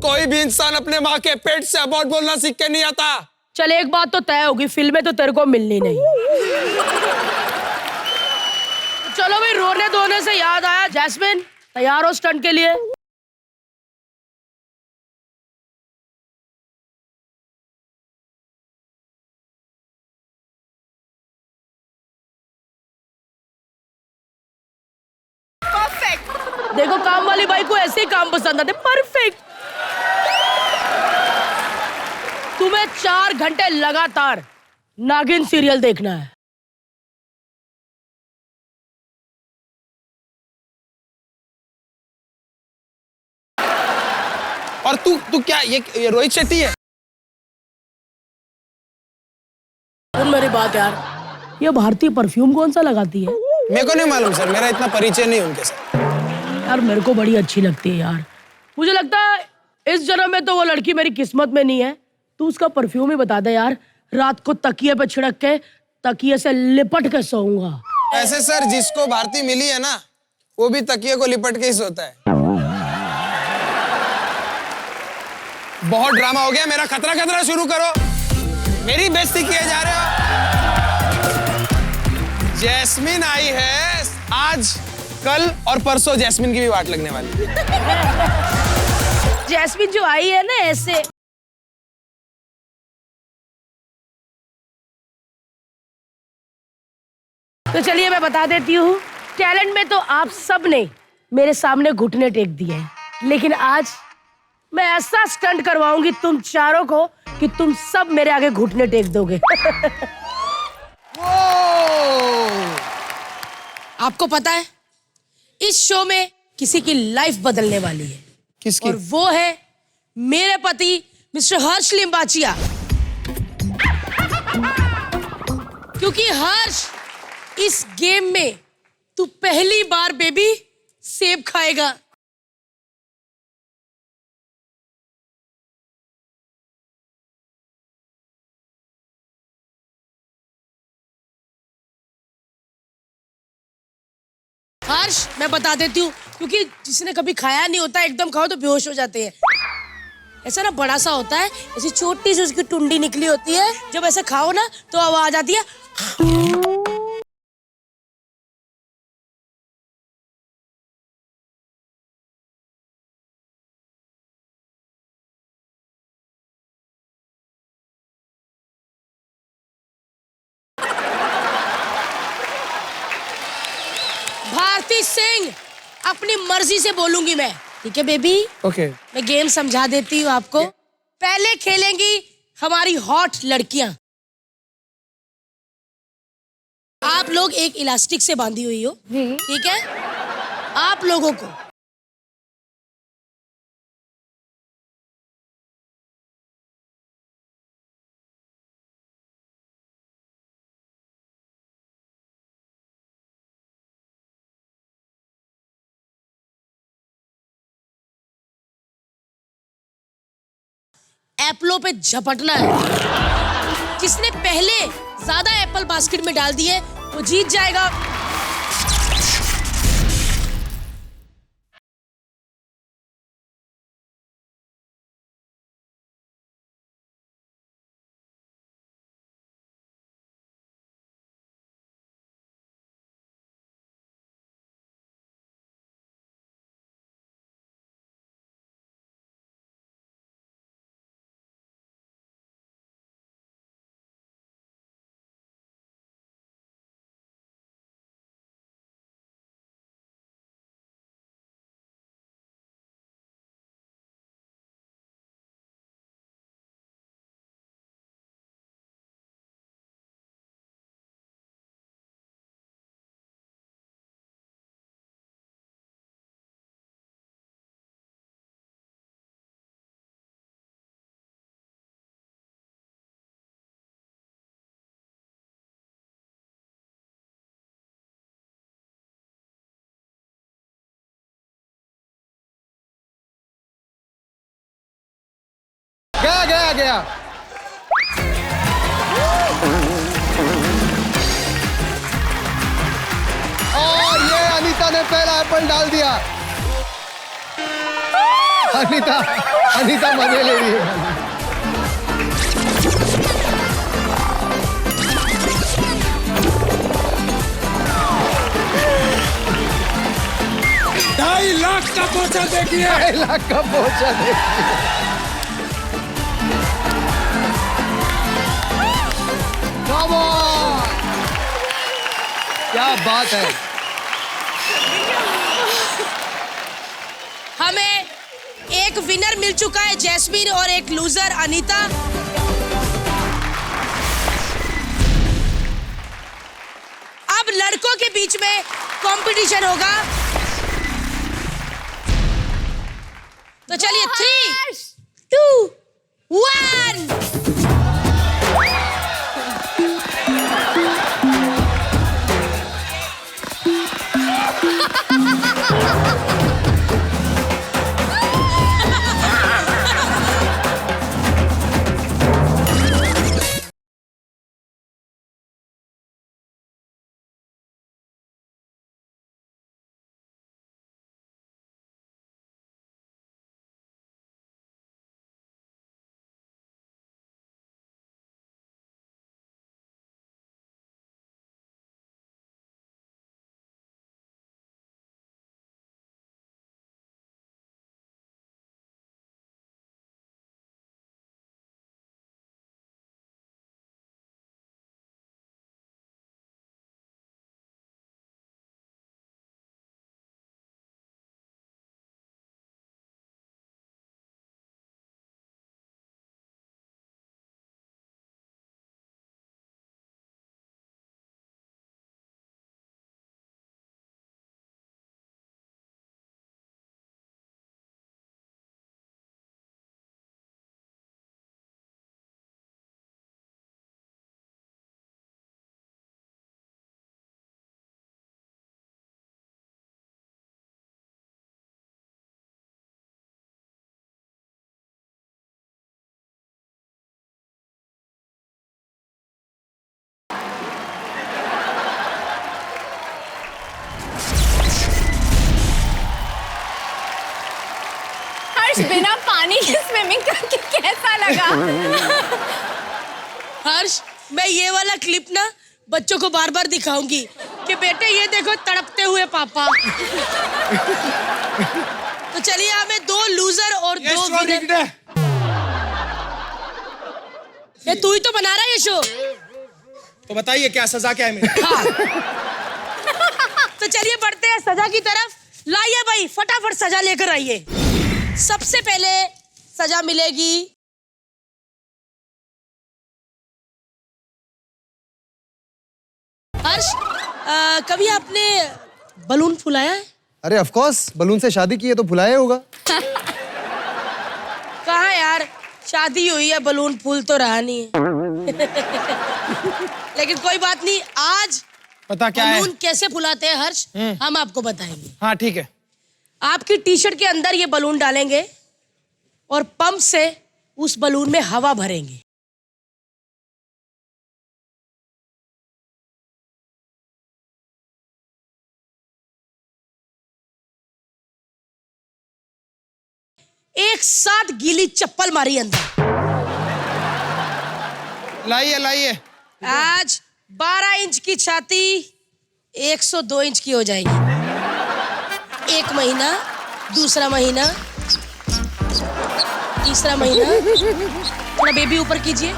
Speaker 2: कोई भी इंसान अपने माँ के पेट से अबाउट बोलना सीख के नहीं आता।
Speaker 1: चल, एक बात तो तय होगी, फिल्में तो तेरे को मिलनी नहीं। चलो भाई, रोने धोने से याद आया, जैस्मिन तैयार हो स्टंट के लिए?
Speaker 8: परफेक्ट।
Speaker 1: देखो, काम वाली बाई को ऐसे ही काम पसंद आते। परफेक्ट। तुम्हें 4 घंटे लगातार नागिन सीरियल देखना है।
Speaker 2: और तू क्या ये रोहित शेट्टी है?
Speaker 1: सुन मेरी बात यार, ये भारतीय परफ्यूम कौन सा लगाती है?
Speaker 2: मेरे को नहीं मालूम सर, मेरा इतना परिचय नहीं उनके साथ।
Speaker 1: यार मेरे को बड़ी अच्छी लगती है यार। मुझे लगता है इस जन्म में तो वो लड़की मेरी किस्मत में नहीं है। तू उसका परफ्यूम ही बता दे यार, रात को तकिए पे छिड़क के तकिए से लिपट के सोऊंगा।
Speaker 2: ऐसे सर, जिसको भारती मिली है ना, वो भी तकिए को लिपट के ही सोता है। बहुत ड्रामा हो गया, मेरा खतरा खतरा शुरू करो। मेरी बेइज्जती किए जा रहे हो। जैस्मिन आई है आज, कल और परसों जैस्मिन की भी वाट लगने वाली है।
Speaker 1: जैस्मिन जो आई है ना ऐसे, तो चलिए मैं बता देती हूँ, टैलेंट में तो आप सब ने मेरे सामने घुटने टेक दिए हैं, लेकिन आज मैं ऐसा स्टंट करवाऊंगी तुम चारों को कि तुम सब मेरे आगे घुटने टेक दोगे। आपको पता है इस शो में किसी की लाइफ बदलने वाली है।
Speaker 2: किसकी?
Speaker 1: और वो है मेरे पति मिस्टर हर्ष लिम्बाचिया। क्योंकि हर्ष, इस गेम में तू पहली बार बेबी सेब खाएगा। हर्ष, मैं बता देती हूँ, क्योंकि जिसने कभी खाया नहीं होता, एकदम खाओ तो बेहोश हो जाते हैं। ऐसा ना बड़ा सा होता है, ऐसी छोटी सी उसकी टुंडी निकली होती है, जब ऐसे खाओ ना तो आवाज आती है। भारती सिंह, अपनी मर्जी से बोलूंगी मैं, ठीक है बेबी?
Speaker 2: ओके।
Speaker 1: मैं गेम समझा देती हूँ आपको। पहले खेलेंगी हमारी हॉट लड़कियां। आप लोग एक इलास्टिक से बांधी हुई हो, ठीक है? आप लोगों को एप्पलों पे झपटना है। जिसने पहले ज्यादा एप्पल बास्केट में डाल दिए वो जीत जाएगा।
Speaker 6: और ये अनीता ने पहला एप्पल डाल दिया। अनीता अनीता मजे ले रही है।
Speaker 2: $2.5 लाख का पोछा देखिए।
Speaker 6: 2.5 लाख का पोछा देखिए। Come on! क्या बात है।
Speaker 1: हमें एक विनर मिल चुका है जैस्मीन और एक लूजर अनीता। अब लड़कों के बीच में कंपटीशन होगा। तो चलिए 3, 2, 1।
Speaker 3: बिना पानी के स्विमिंग करके कैसा लगा?
Speaker 1: हर्ष, मैं ये वाला क्लिप ना बच्चों को बार बार दिखाऊंगी कि बेटे ये देखो तड़पते हुए पापा। तो चलिए हमें 2 लूजर और 2 विनर। ये तू ही तो बना रहा है ये शो।
Speaker 2: तो बताइए क्या सजा क्या है मेरी?
Speaker 1: हाँ। तो चलिए बढ़ते हैं सजा की तरफ। लाइए भाई फटाफट सजा लेकर आइए। सबसे पहले सजा मिलेगी हर्ष। कभी आपने बलून फुलाया है?
Speaker 6: अरे ऑफ कोर्स, बलून से शादी की है तो फुलाया होगा।
Speaker 1: कहाँ यार, शादी हुई है बलून फूल तो रहा नहीं है। लेकिन कोई बात नहीं, आज
Speaker 2: पता क्या है
Speaker 1: बलून कैसे फुलाते हैं हर्ष, हम आपको बताएंगे।
Speaker 2: हाँ ठीक है।
Speaker 1: आपकी टी शर्ट के अंदर ये बलून डालेंगे और पंप से उस बलून में हवा भरेंगे। एक साथ गीली चप्पल मारी अंदर।
Speaker 2: लाइए लाइए।
Speaker 1: आज 12 इंच की छाती 102 इंच की हो जाएगी। 1 महीना, दूसरा महीना, तीसरा महीना। थोड़ा बेबी ऊपर कीजिए।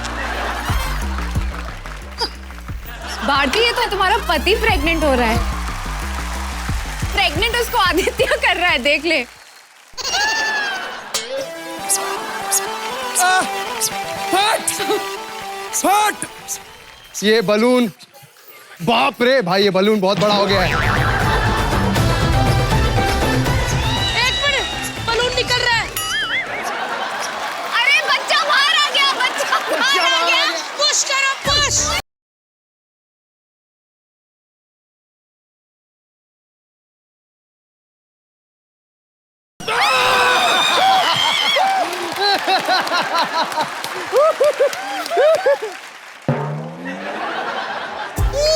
Speaker 3: भारती, ये तो तुम्हारा पति प्रेग्नेंट हो रहा है। प्रेग्नेंट उसको आदित्य कर रहा है, देख ले।
Speaker 2: हट!
Speaker 6: ये बलून, बाप रे भाई, ये बलून बहुत बड़ा हो गया है।
Speaker 1: एक मिनट, बलून निकल रहा है।
Speaker 3: अरे बच्चा बाहर आ गया, बच्चा बाहर आ गया।
Speaker 1: पुश करो, पुश।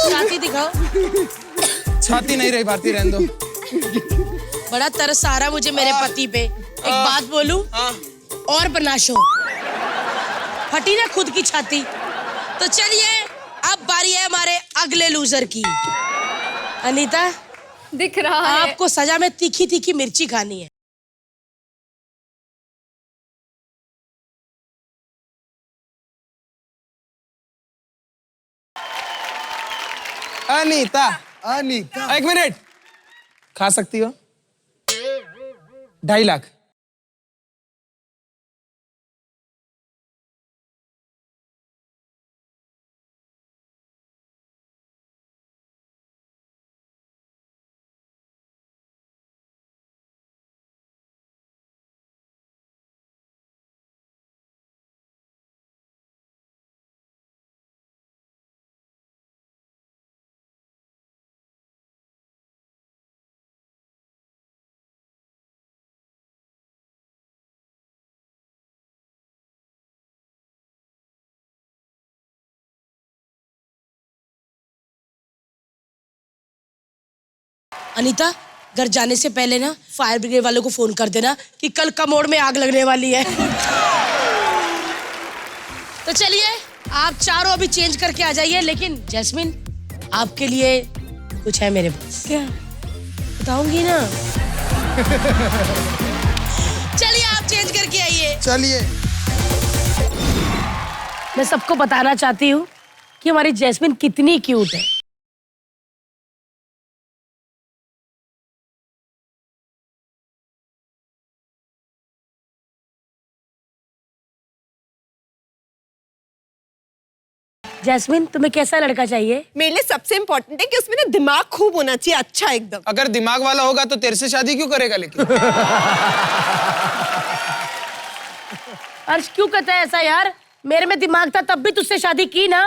Speaker 1: छाती दिखाओ।
Speaker 2: छाती नहीं रही भारती, रहने दो।
Speaker 1: बड़ा तरस आ रहा मुझे मेरे पति पे। एक बात बोलूं? और बनाशो फटी ना खुद की छाती। तो चलिए अब बारी है हमारे अगले लूजर की। अनीता,
Speaker 3: दिख रहा है।
Speaker 1: आपको सजा में तीखी तीखी मिर्ची खानी है।
Speaker 2: अनीता,
Speaker 6: अनीता,
Speaker 2: 1 मिनट। खा सकती हो? 2.5 लाख।
Speaker 1: अनीता, घर जाने से पहले ना फायर ब्रिगेड वालों को फोन कर देना कि कल कमोड में आग लगने वाली है। तो चलिए आप चारों अभी चेंज करके आ जाइए, लेकिन जैस्मिन आपके लिए कुछ है मेरे पास। क्या? बताऊंगी ना। चलिए आप चेंज करके आइए।
Speaker 2: चलिए।
Speaker 1: मैं सबको बताना चाहती हूँ कि हमारी जैस्मिन कितनी क्यूट है। जैस्मिन, तुम्हें कैसा लड़का चाहिए?
Speaker 8: मेरे लिए सबसे इम्पोर्टेंट है कि उसमें ना दिमाग खूब होना चाहिए, अच्छा एकदम।
Speaker 2: अगर दिमाग वाला होगा तो तेरे से शादी क्यों करेगा लेकिन?
Speaker 1: अर्श क्यों कहता है ऐसा यार? मेरे में दिमाग था तब भी तुझसे शादी की ना।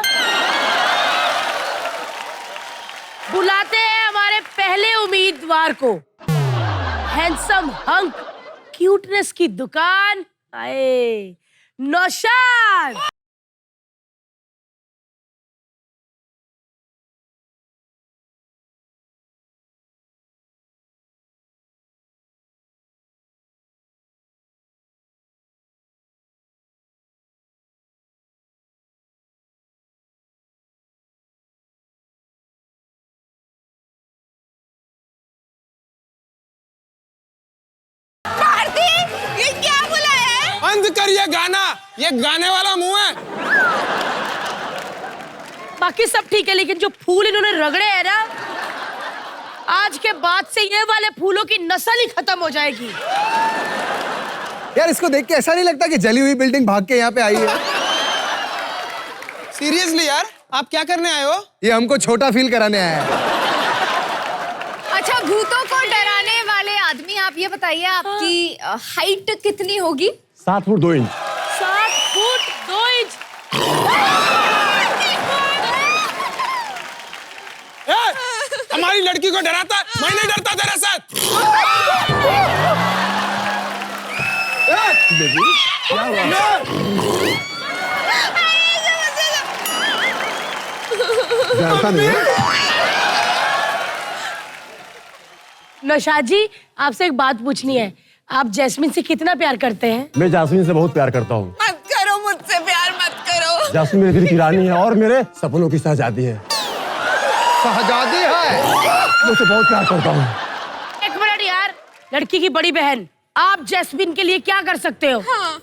Speaker 1: बुलाते हैं हमारे पहले उम्मीदवार को। हैंडसम हंक, क्यूटनेस की दुकान, आए नौशाद।
Speaker 8: ये क्या बुलाया है?
Speaker 2: बंद कर ये गाना, ये गाने वाला मुंह है।
Speaker 1: बाकी सब ठीक है, लेकिन जो फूल इन्होंने रगड़े हैं ना, आज के बाद से ये वाले फूलों की नस्ल ही खत्म हो जाएगी।
Speaker 6: यार इसको देख के ऐसा नहीं लगता कि जली हुई बिल्डिंग भाग के यहाँ पे आई है?
Speaker 2: सीरियसली यार, आप क्या करने आए हो?
Speaker 6: ये हमको छोटा फील कराने आया है।
Speaker 3: अच्छा, भूतों को डराने वाले आदमी, आप ये बताइए आपकी हाइट कितनी होगी?
Speaker 7: 7 फुट 2 इंच।
Speaker 1: 7 foot 2 inch.
Speaker 2: हमारी लड़की को डराता, मैं नहीं डरता तेरे साथ।
Speaker 7: क्या हुआ? डरता नहीं है?
Speaker 1: नौशाद जी, आपसे एक बात पूछनी है। आप जैस्मिन से कितना प्यार करते हैं?
Speaker 7: मैं जास्मीन से बहुत प्यार करता हूँ।
Speaker 8: मत करो मुझसे प्यार, मत करो।
Speaker 7: जास्मीन मेरे दिल की रानी है और मेरे सपनों की शहजादी है।
Speaker 6: शहजादी है?
Speaker 7: मैं उसे बहुत प्यार करता हूँ।
Speaker 1: एक मिनट यार, लड़की की बड़ी बहन, आप जैस्मिन के लिए क्या कर सकते हो?
Speaker 8: हाँ।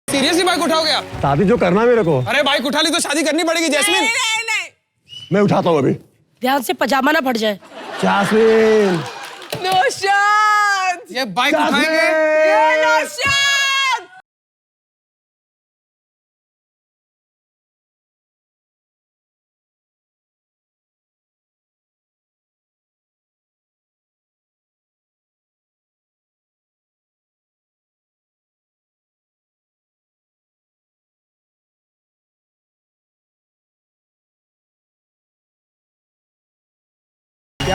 Speaker 2: सीरियसली बाइक उठाओगे आप?
Speaker 7: शादी जो करना है मेरे को।
Speaker 2: अरे बाइक उठा ली तो शादी करनी पड़ेगी जैस्मिन।
Speaker 8: नहीं।
Speaker 7: मैं उठाता हूँ अभी।
Speaker 1: ध्यान से पजामा ना फट जाए।
Speaker 7: जास्मीन,
Speaker 8: नौशाद,
Speaker 2: ये बाइक उठाएंगे।
Speaker 8: नौशाद।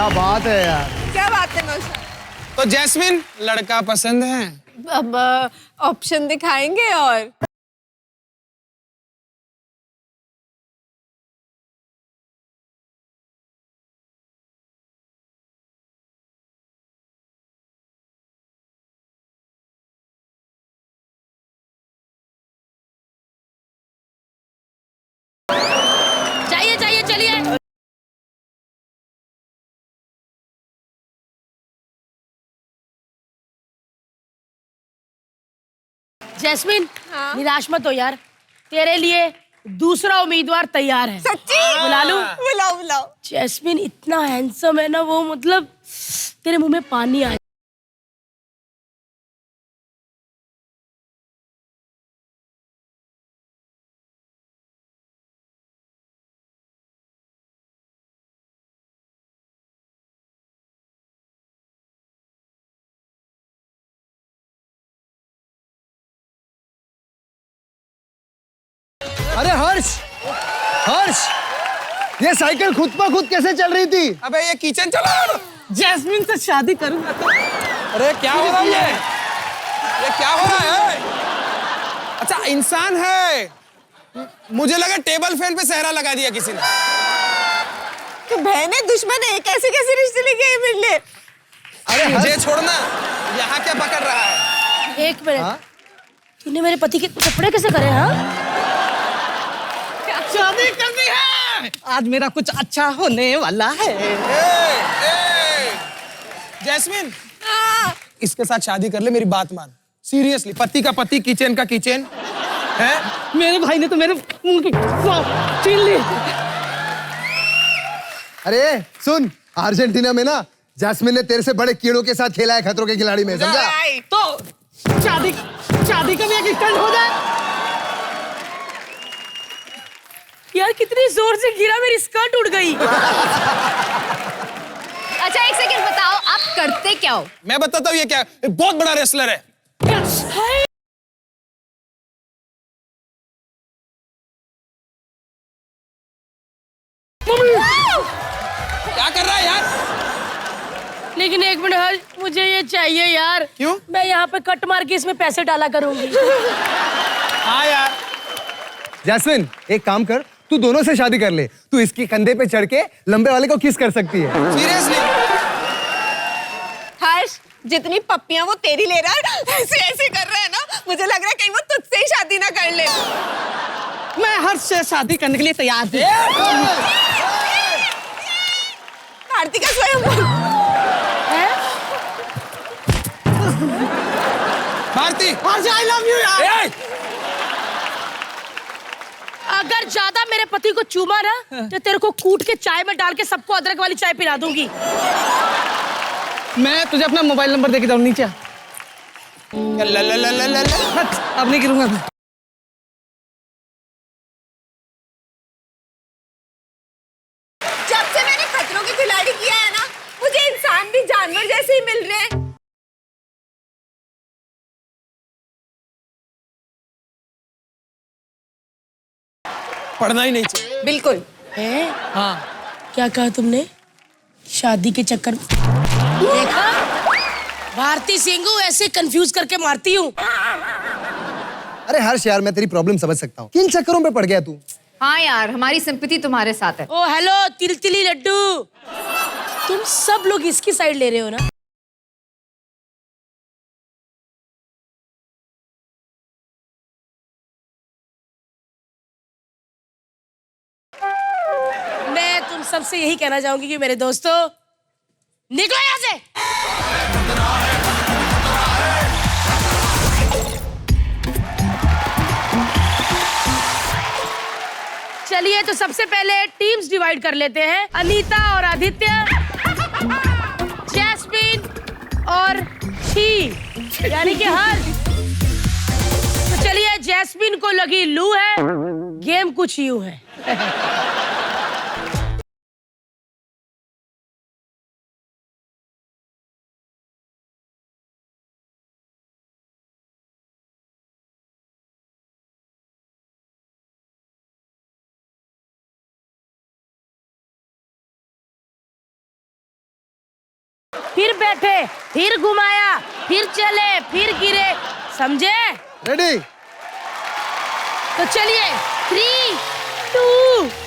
Speaker 6: क्या बात है यार।
Speaker 8: क्या बात है नौशाद?
Speaker 2: तो जैस्मिन, लड़का पसंद है?
Speaker 8: अब ऑप्शन दिखाएंगे और
Speaker 1: चाहिए चाहिए चलिए। जैस्मिन,
Speaker 8: हाँ?
Speaker 1: निराश मत हो यार, तेरे लिए दूसरा उम्मीदवार तैयार है।
Speaker 8: सच्ची?
Speaker 1: बुला लूं?
Speaker 8: बुलाओ बुलाओ।
Speaker 1: जैस्मिन इतना हैंडसम है ना वो, मतलब तेरे मुंह में पानी आ।
Speaker 6: अरे हर्ष, हर्ष, ये साइकिल खुद पर खुद कैसे चल रही थी?
Speaker 2: अबे ये किचन चला रहा है।
Speaker 9: जैस्मिन से शादी करूंगा तो।
Speaker 2: अरे क्या हो रहा है ये क्या हो रहा है? अच्छा इंसान है, मुझे लगा टेबल फैन पे सेहरा लगा दिया किसी ने।
Speaker 8: तो बहने दुश्मन है, कैसे कैसे रिश्ते लेके आए मेरे लिए?
Speaker 2: अरे मुझे छोड़ना, यहाँ क्या पकड़ रहा है?
Speaker 1: एक मिनट, तूने मेरे पति के कपड़े कैसे करे? हाँ,
Speaker 9: शादी करनी है, आज मेरा कुछ अच्छा होने वाला है।
Speaker 2: जैस्मिन, इसके साथ शादी कर ले, मेरी बात मान। सीरियसली, पति का पति, किचन का किचन है।
Speaker 9: मेरे भाई ने तो मेरे मुंह की सांप छीन ली।
Speaker 6: अरे सुन, अर्जेंटीना में ना जैस्मिन ने तेरे से बड़े कीड़ों के साथ खेला है खतरों के खिलाड़ी में, समझा?
Speaker 9: तो शादी का भी एक स्टंट हो जाए।
Speaker 1: यार कितनी जोर से गिरा, मेरी स्कर्ट उड़ गई।
Speaker 3: अच्छा एक सेकंड बताओ, आप करते क्या हो?
Speaker 2: मैं बताता हूँ ये क्या है। ये बहुत बड़ा रेसलर है।
Speaker 1: हाय।
Speaker 2: क्या कर रहा है यार?
Speaker 1: लेकिन एक मिनट हर्ष, मुझे ये चाहिए यार।
Speaker 2: क्यों?
Speaker 1: मैं यहाँ पे कट मार के इसमें पैसे डाला करूंगी।
Speaker 2: हाँ यार।
Speaker 6: जैस्मिन, एक काम कर, तू दोनों से शादी कर ले। तू इसके कंधे पे चढ़ के लंबे वाले को किस कर सकती है।
Speaker 2: सीरियसली?
Speaker 8: हर्ष, जितनी पप्पियां वो तेरी ले रहा है, ऐसे ऐसे कर रहा है ना, मुझे लग रहा है कहीं वो तुझसे ही शादी ना कर ले।
Speaker 9: मैं हर्ष से शादी करने के लिए तैयार हूँ।
Speaker 8: कार्तिका स्वयं।
Speaker 2: भारती,
Speaker 9: हर्ष आई लव यू यार।
Speaker 1: अगर ज्यादा मेरे पति को चूमा ना तो तेरे को कूट के चाय में डाल के सबको अदरक वाली चाय पिला दूंगी।
Speaker 9: मैं तुझे अपना मोबाइल नंबर देके जाऊँ नीचे। अब नहीं गिरूंगा मैं।
Speaker 8: जब से मैंने खतरों के खिलाड़ी किया है ना, मुझे इंसान भी जानवर जैसे ही मिल रहे हैं।
Speaker 2: पढ़ना ही नहीं चाहिए।
Speaker 8: बिल्कुल।
Speaker 1: है?
Speaker 2: हाँ।
Speaker 1: क्या कहा तुमने? शादी के चक्कर में देखा? भारती सिंघू ऐसे कंफ्यूज करके मारती हूँ।
Speaker 6: अरे हर्ष यार, मैं तेरी प्रॉब्लम समझ सकता हूँ। किन चक्करों में पड़ गया तू?
Speaker 3: हाँ यार, हमारी सिंपैथी तुम्हारे साथ है।
Speaker 1: ओ हेलो तिलतिली लड्डू, तुम सब लोग इसकी साइड ले रहे हो ना? मैं तुम सबसे यही कहना चाहूंगी कि मेरे दोस्तों, निकलो यहाँ से। चलिए तो सबसे पहले टीम्स डिवाइड कर लेते हैं। अनीता और आदित्य, जैस्मिन और छी यानी कि हर्ष। तो चलिए, जैस्मिन को लगी लू है, गेम कुछ यूं है। फिर बैठे, फिर घुमाया, फिर चले, फिर गिरे, समझे?
Speaker 6: रेडी?
Speaker 1: तो चलिए 3, 2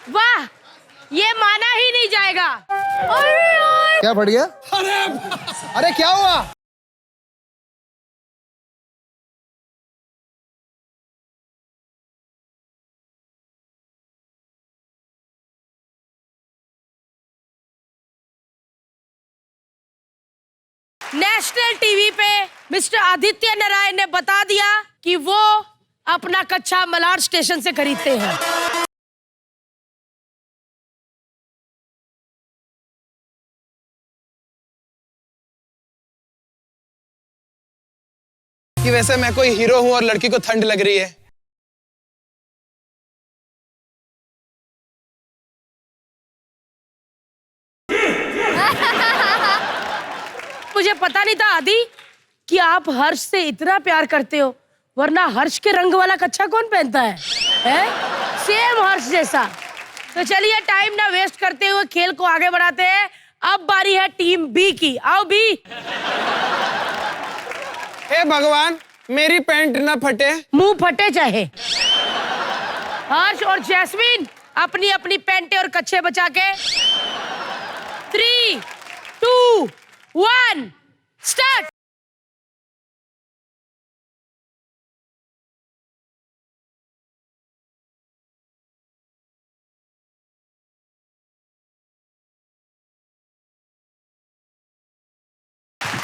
Speaker 1: वाह, ये माना ही नहीं जाएगा। अरे यार,
Speaker 6: क्या बढ़ गया? अरे क्या हुआ?
Speaker 1: नेशनल टीवी पे मिस्टर आदित्य नारायण ने बता दिया कि वो अपना कच्चा मलाड स्टेशन से खरीदते हैं।
Speaker 2: कि वैसे मैं कोई हीरो हूं और लड़की को ठंड लग रही है।
Speaker 1: मुझे पता नहीं था आदि कि आप हर्ष से इतना प्यार करते हो, वरना हर्ष के रंग वाला कच्छा कौन पहनता है? सेम हर्ष जैसा। तो चलिए टाइम ना वेस्ट करते हुए खेल को आगे बढ़ाते हैं। अब बारी है टीम बी की। आओ बी।
Speaker 2: हे भगवान, मेरी पैंट ना फटे।
Speaker 1: मुंह फटे चाहे। हर्ष और जैस्मिन अपनी अपनी पैंटे और कच्छे बचा के 3, 2, 1 स्टार्ट।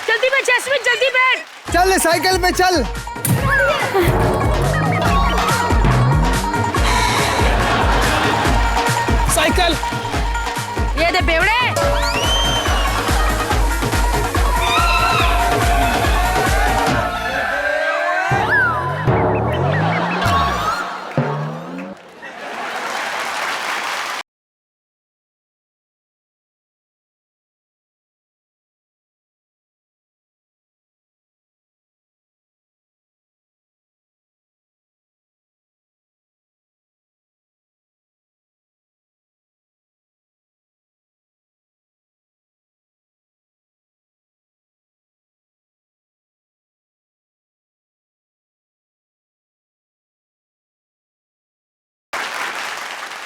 Speaker 1: जल्दी बैठ जैस्मिन, जल्दी बैठ।
Speaker 6: चल साइकिल पे चल।
Speaker 2: साइकिल
Speaker 1: ये दे बेवड़े।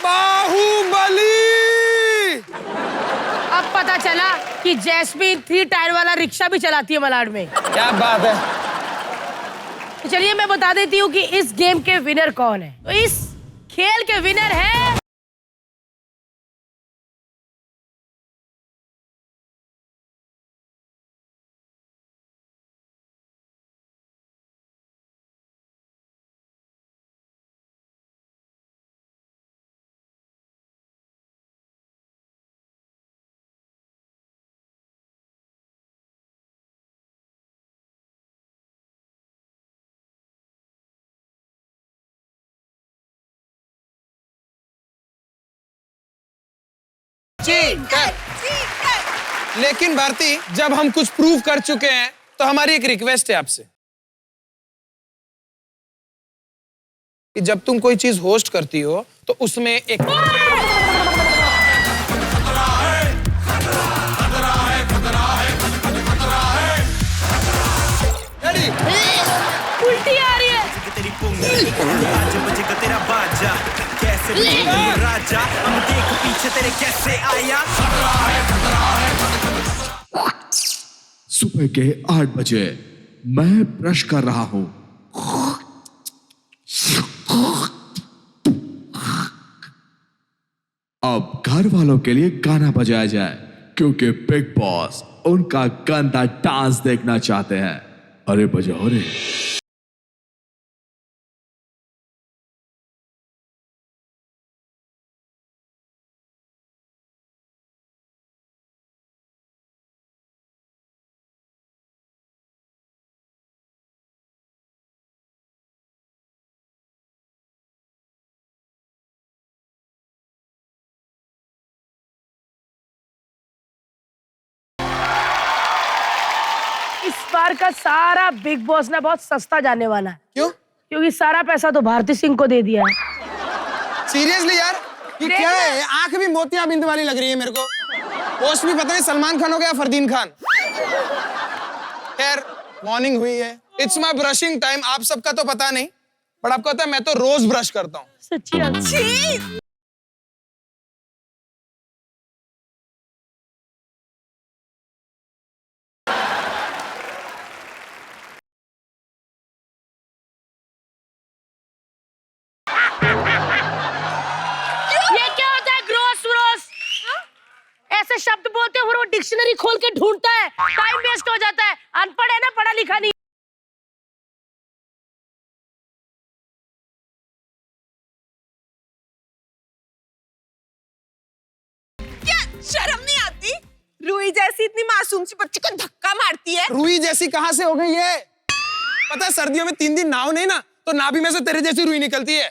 Speaker 2: बाहुबली।
Speaker 1: अब पता चला कि जैस्मिन 3 टायर वाला रिक्शा भी चलाती है मलाड में।
Speaker 2: क्या बात है।
Speaker 1: तो चलिए मैं बता देती हूँ कि इस गेम के विनर कौन है। तो इस खेल के विनर है
Speaker 2: लेकिन भारती, जब हम कुछ प्रूव कर चुके हैं तो हमारी एक रिक्वेस्ट है आपसे कि जब तुम कोई चीज होस्ट करती हो तो उसमें एक
Speaker 1: उल्टी आ रही है।
Speaker 10: तेरी से भी राजा, हम देख पीछे तेरे कैसे आया।
Speaker 11: सुबह के 8 बजे मैं ब्रश कर रहा हूं। अब घर वालों के लिए गाना बजाया जाए, क्योंकि बिग बॉस उनका गंदा डांस देखना चाहते हैं। अरे बजाओ रे।
Speaker 1: इस बार का सारा बिग बॉस ना बहुत सस्ता जाने वाला है।
Speaker 2: क्यों?
Speaker 1: क्योंकि सारा पैसा तो भारती सिंह को दे दिया है।
Speaker 2: सीरियसली यार, ये क्या है? आंख भी मोतियाबिंद वाली लग रही है मेरे को। पोस्ट भी पता नहीं सलमान खान हो गया फरदीन खान। खैर मॉर्निंग हुई है, इट्स माय ब्रशिंग टाइम। आप सबका तो पता नहीं, बट आपको पता है मैं तो रोज ब्रश करता हूँ।
Speaker 1: सच्ची
Speaker 8: छी!
Speaker 1: ये क्या होता है? ग्रोस व्रोस ऐसे शब्द बोलते हो, वो डिक्शनरी खोल के ढूंढता है, टाइम वेस्ट हो जाता है। अनपढ़ है ना, पढ़ा लिखा नहीं।
Speaker 8: क्या शर्म नहीं आती? रूही जैसी इतनी मासूम सी बच्ची को धक्का मारती है।
Speaker 2: रूही जैसी कहाँ से हो गई है? पता है सर्दियों में 3 दिन नहाओ नहीं ना, तो नाभि में से तेरे जैसी रूही निकलती है।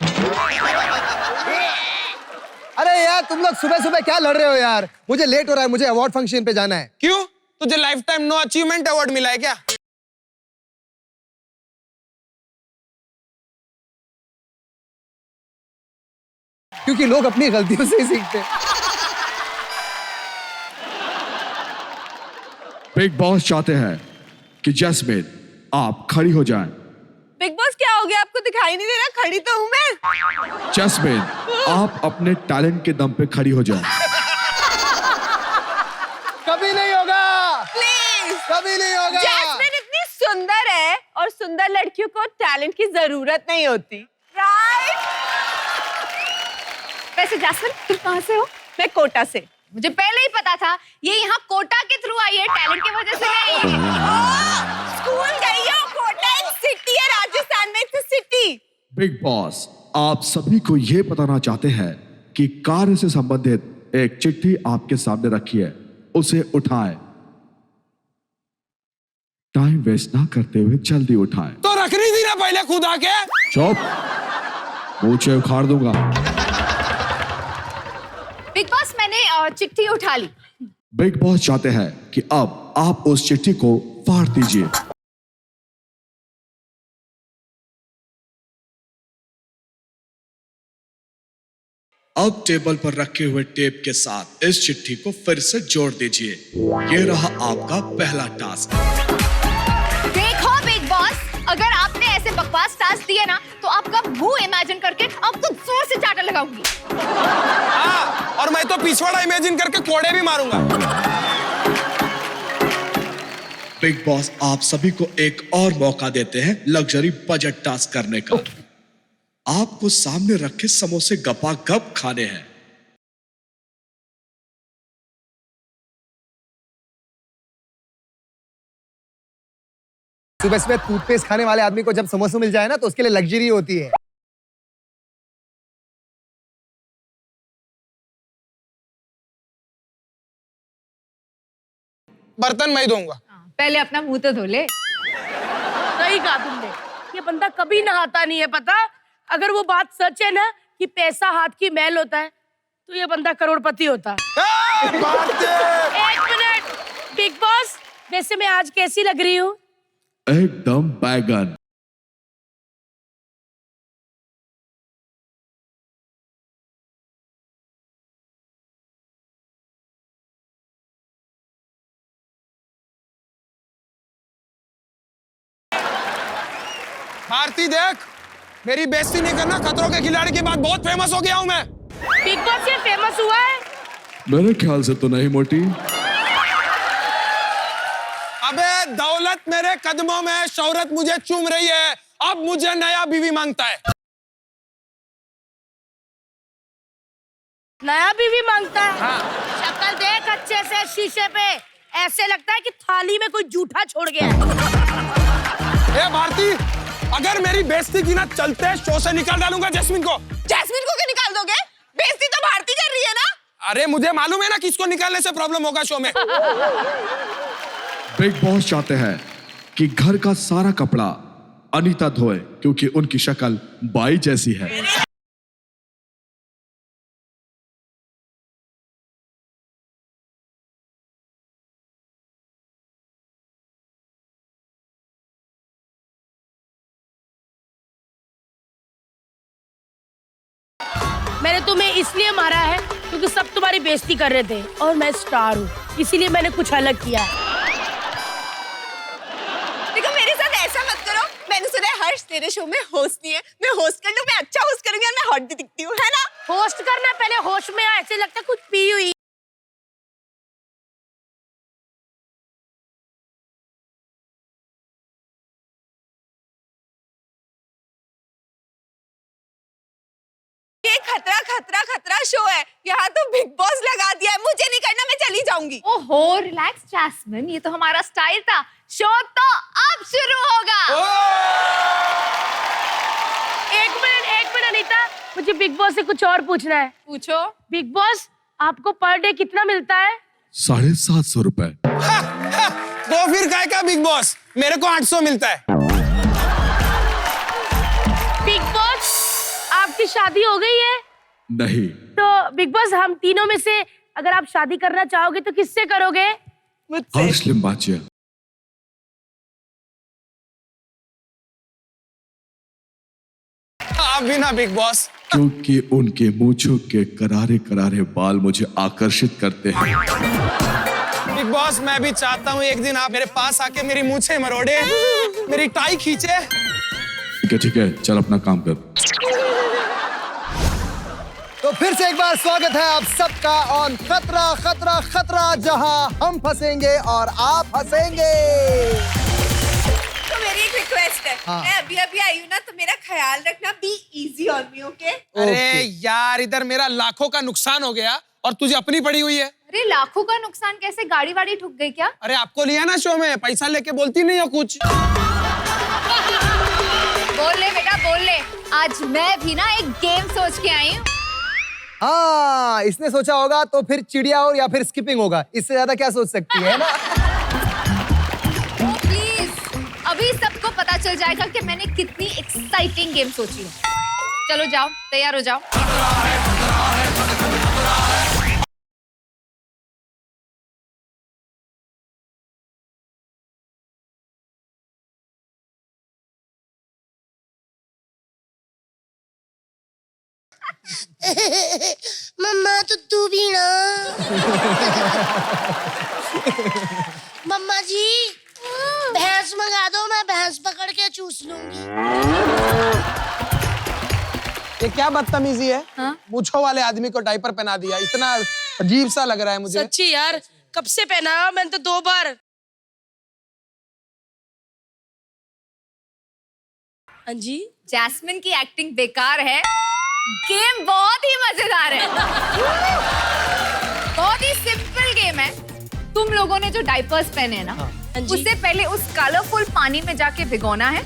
Speaker 6: अरे यार तुम लोग सुबह सुबह क्या लड़ रहे हो यार? मुझे लेट हो रहा है, मुझे अवार्ड फंक्शन पे जाना है।
Speaker 2: क्यों? तुझे life time know achievement award मिला है क्या?
Speaker 6: क्योंकि लोग अपनी गलतियों से ही सीखते हैं।
Speaker 11: बिग बॉस चाहते हैं कि जैस्मिन आप खड़ी हो जाएं।
Speaker 8: बिग बॉस क्या हो गया? आपको दिखाई नहीं दे रहा? खड़ी तो हूँ मैं।
Speaker 11: जैस्मिन आप अपने टैलेंट के दम पे खड़ी हो जाएं।
Speaker 6: कभी नहीं होगा,
Speaker 8: प्लीज
Speaker 6: कभी नहीं होगा।
Speaker 8: जैस्मिन इतनी सुंदर है और सुंदर लड़कियों को टैलेंट की जरूरत नहीं होती, राइट?
Speaker 3: वैसे जैस्मिन तुम कहाँ से हो?
Speaker 8: मैं कोटा से।
Speaker 3: मुझे पहले ही पता था ये यहाँ कोटा के थ्रू आई है, टैलेंट की वजह से नहीं आई है।
Speaker 8: स्कूल गई हो? कोटा एक सिटी है राजस्थान में, इट्स सिटी।
Speaker 11: बिग बॉस आप सभी को यह बताना चाहते हैं कि कार्य से संबंधित एक चिट्ठी आपके सामने रखी है, उसे उठाएं। टाइम वेस्ट ना करते हुए जल्दी उठाएं।
Speaker 2: तो रखनी थी ना पहले खुद आके।
Speaker 11: चुप, मूंछें उखाड़ दूंगा।
Speaker 3: बिग बॉस मैंने चिट्ठी उठा ली।
Speaker 11: बिग बॉस चाहते हैं कि अब आप उस चिट्ठी को फाड़ दीजिए। अब टेबल पर रखे हुए टेप के साथ इस चिट्ठी को फिर से जोड़ दीजिए। ये रहा आपका पहला टास्क।
Speaker 3: देखो बिग बॉस, अगर आपने ऐसे बकवास टास्क दिए ना तो आपका मुंह इमेजिन करके आपको जोर से चाटा लगाऊंगी।
Speaker 2: हाँ, और मैं तो पिछवाड़ा इमेजिन करके कोड़े भी मारूंगा।
Speaker 11: बिग बॉस आप सभी को एक और मौका देते हैं लग्जरी बजट टास्क करने का। आपको सामने रखे समोसे गपागप खाने हैं।
Speaker 6: सुबह सुबह टूथपेस्ट खाने वाले आदमी को जब समोसा मिल जाए ना तो उसके लिए लग्जरी होती है।
Speaker 2: बर्तन मैं ही धोऊंगा।
Speaker 3: पहले अपना मुंह तो धो ले।
Speaker 1: सही कहा तुमने, ये बंदा कभी नहाता नहीं है। पता, अगर वो बात सच है ना कि पैसा हाथ की मैल होता है, तो ये बंदा करोड़पति होता। एक मिनट, बिग बॉस वैसे मैं आज कैसी लग रही हूँ?
Speaker 11: एकदम बैगन।
Speaker 2: भारती देख, मेरी बेइज्जती नहीं करना। खतरों के खिलाड़ी के बाद बहुत फेमस हो गया हूं मैं।
Speaker 1: बिग बॉस ये फेमस हुआ है?
Speaker 11: मेरे ख्याल से तो नहीं मोटी।
Speaker 2: अबे दौलत मेरे कदमों में, शोहरत मुझे चूम रही है, अब मुझे नया बीवी मांगता है।
Speaker 1: नया बीवी मांगता है?
Speaker 2: हाँ।
Speaker 1: शक्ल देख अच्छे से शीशे पे, ऐसे लगता है कि थाली में कोई जूठा छोड़ गया है।
Speaker 2: ए भारती, अगर मेरी बेइज्जती की ना चलते शो से निकाल डालूंगा जैस्मिन को।
Speaker 8: जैस्मिन को क्यों निकाल दोगे? बेइज्जती तो भारती कर रही है ना।
Speaker 2: अरे मुझे मालूम है ना किसको निकालने से प्रॉब्लम होगा शो में।
Speaker 11: बिग बॉस चाहते हैं कि घर का सारा कपड़ा अनीता धोए क्योंकि उनकी शक्ल बाई जैसी है।
Speaker 1: मैंने तुम्हें इसलिए मारा है क्योंकि सब तुम्हारी बेइज्जती कर रहे थे और मैं स्टार हूँ, इसीलिए मैंने कुछ अलग किया है।
Speaker 8: देखो मेरे साथ ऐसा मत करो। मैंने सुना है हर्ष तेरे शो में होस्ट नहीं है। मैं होस्ट कर लूं, मैं अच्छा होस्ट करूंगी और मैं हॉट भी दिखती हूँ, है ना?
Speaker 1: होस्ट करना, पहले होश में आ, ऐसे लगता है कुछ पी हुई।
Speaker 8: ये खतरा खतरा खतरा शो है, यहाँ तो बिग बॉस लगा दिया है। मुझे नहीं करना, मैं चली जाऊंगी।
Speaker 3: ओहो रिलैक्स जैस्मिन, ये तो हमारा स्टाइल था। शो तो अब शुरू होगा।
Speaker 1: एक मिनट अनीता, मुझे बिग बॉस से कुछ और पूछना है।
Speaker 3: पूछो।
Speaker 1: बिग बॉस, आपको पर डे कितना मिलता है?
Speaker 11: 750 रुपए।
Speaker 2: तो फिर काय का बिग बॉस, मेरे को 800 मिलता है।
Speaker 1: बिग बॉस, आपकी शादी हो गई है?
Speaker 11: नहीं।
Speaker 1: तो बिग बॉस, हम तीनों में से अगर आप शादी करना चाहोगे तो किससे करोगे?
Speaker 11: हर्ष लिम्बाचिया।
Speaker 2: आप भी ना बिग बॉस,
Speaker 11: क्योंकि उनके मूंछों के करारे करारे बाल मुझे आकर्षित करते हैं।
Speaker 2: बिग बॉस मैं भी चाहता हूँ एक दिन आप मेरे पास आके मेरी मूंछें मरोड़े, मेरी टाई खींचे।
Speaker 11: ठीक है, चल अपना काम कर।
Speaker 6: तो फिर से एक बार स्वागत है आप सबका ऑन खतरा खतरा खतरा, जहां हम फंसेंगे और आप हंसेंगे।
Speaker 8: तो मेरी एक रिक्वेस्ट है।
Speaker 6: हाँ।
Speaker 8: मैं अभी अभी आई हूँ ना, तो मेरा ख्याल रखना। Be easy on me, okay?
Speaker 2: अरे यार, इधर मेरा लाखों का नुकसान हो गया और तुझे अपनी पड़ी हुई है।
Speaker 3: अरे लाखों का नुकसान कैसे? गाड़ी वाड़ी ठुक गई क्या?
Speaker 2: अरे आपको लिया ना शो में, पैसा लेके बोलती नहीं हो कुछ।
Speaker 3: बोल ले बेटा बोल ले। आज मैं भी ना एक गेम सोच के आई हूँ।
Speaker 6: हाँ, इसने सोचा होगा तो फिर चिड़िया और या फिर स्किपिंग होगा, इससे ज्यादा क्या सोच सकती है ना?
Speaker 3: प्लीज, अभी सबको पता चल जाएगा कि मैंने कितनी एक्साइटिंग गेम सोची है। चलो जाओ, तैयार हो जाओ।
Speaker 12: मम्मा तो तू भी ना। मम्मा जी, भैंस मंगा दो, मैं भैंस पकड़ के चूस लूंगी।
Speaker 2: ये क्या बदतमीजी है?
Speaker 3: हाँ?
Speaker 2: मूंछों वाले आदमी को डायपर पहना दिया, इतना अजीब सा लग रहा है मुझे।
Speaker 1: सच्ची यार, कब से पहना? मैंने तो 2 बार। हाँ जी,
Speaker 3: जैस्मिन की एक्टिंग बेकार है, गेम बहुत ही मजेदार है। बहुत ही सिंपल गेम है। तुम लोगों ने जो डायपर्स पहने हैं ना, उससे पहले उस कलरफुल पानी में जाके भिगोना है।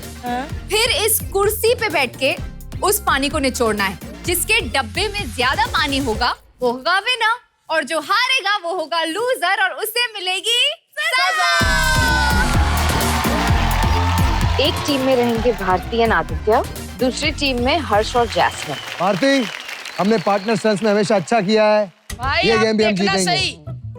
Speaker 3: फिर इस कुर्सी पे बैठ के उस पानी को निचोड़ना है। जिसके डब्बे में ज्यादा पानी होगा वो होगा विनर, और जो हारेगा वो होगा लूजर, और उसे मिलेगी सजा।
Speaker 13: एक टीम में रहेंगे भारती और आदित्य, दूसरी टीम में हर्ष और जैस्मिन।
Speaker 6: भारती, हमने पार्टनर स्टंट्स में हमेशा अच्छा किया है,
Speaker 1: भाई
Speaker 6: ये
Speaker 1: आप
Speaker 6: गेम भी हम
Speaker 1: देखना
Speaker 6: जीतेंगे।
Speaker 1: सही।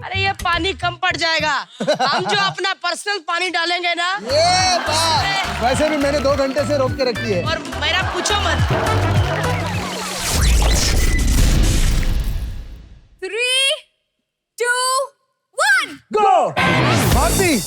Speaker 1: अरे ये पानी कम पड़ जाएगा। हम जो अपना पर्सनल पानी डालेंगे ना,
Speaker 6: ये बात वैसे भी मैंने 2 घंटे से रोक के रखी है।
Speaker 1: और मेरा पूछो मत।
Speaker 3: 3, 2, 1
Speaker 6: गो भारती।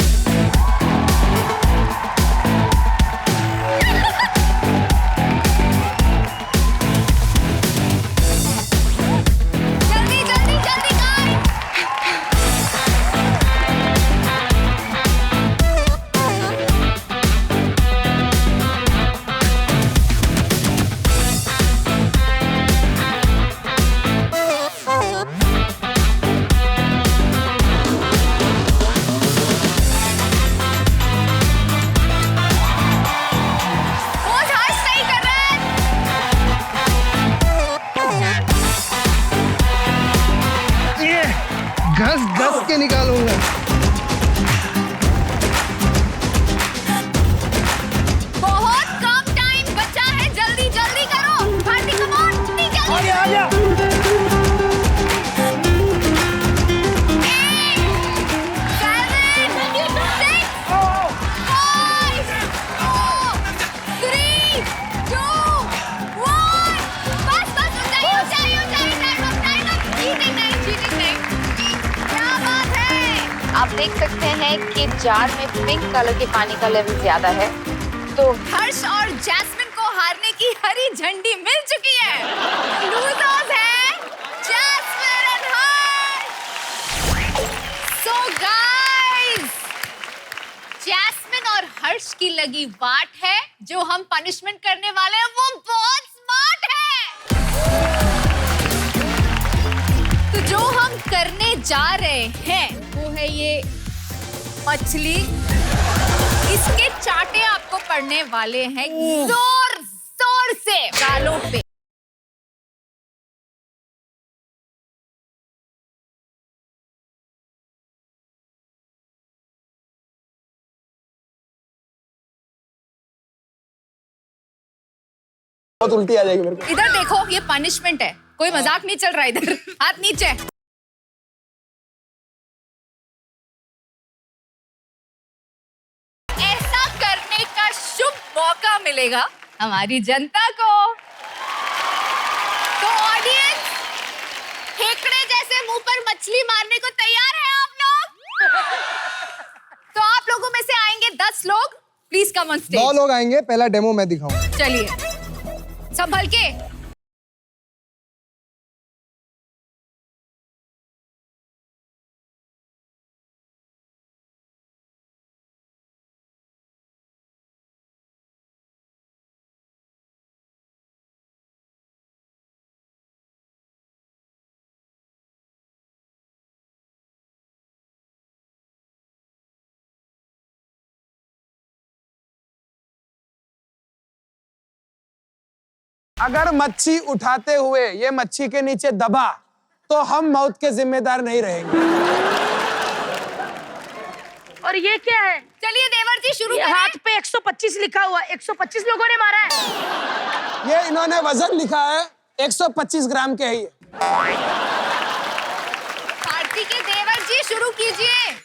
Speaker 6: घस घस के निकालूंगा।
Speaker 3: बहुत कम टाइम बचा है, जल्दी जल्दी करो। भारती कम ऑन, जल्दी।
Speaker 7: आ जा।
Speaker 3: क्या बात है।
Speaker 13: आप देख सकते हैं कि जार में पिंक कलर के पानी का लेवल ज्यादा है, तो
Speaker 3: हर्ष और जैस्मिन को हारने की हरी झंडी मिल चुकी है। लूजर्स हैं Jasmine and Harsh. So guys, Jasmine और हर्ष की लगी वाट है। जो हम पनिशमेंट करने वाले हैं वो बहुत स्मार्ट है। तो जो हम करने जा रहे हैं वो है ये मछली। इसके चाटे आपको पड़ने वाले हैं जोर जोर से गालों पे।
Speaker 2: बहुत उल्टी आ जाएगी मेरे को।
Speaker 3: इधर देखो, ये पनिशमेंट है, कोई मजाक नहीं चल रहा इधर। हाथ नीचे। ऐसा करने का शुभ मौका मिलेगा हमारी जनता को। तो ऑडियंस, खेकड़े जैसे मुंह पर मछली मारने को तैयार है आप लोग? तो आप लोगों में से आएंगे 10 लोग। Please come on stage.
Speaker 6: 9 लोग आएंगे, पहला डेमो मैं दिखाऊंगा।
Speaker 3: चलिए संभल के।
Speaker 2: अगर मच्छी उठाते हुए ये मच्छी के नीचे दबा तो हम मौत के जिम्मेदार नहीं रहेंगे।
Speaker 1: और ये क्या है?
Speaker 3: चलिए देवर जी शुरू करें।
Speaker 1: हाथ पे 125 लिखा हुआ, 125 लोगों ने मारा है।
Speaker 2: ये इन्होंने वजन लिखा है, 125 ग्राम के है ये।
Speaker 3: भारती के देवर जी शुरू कीजिए।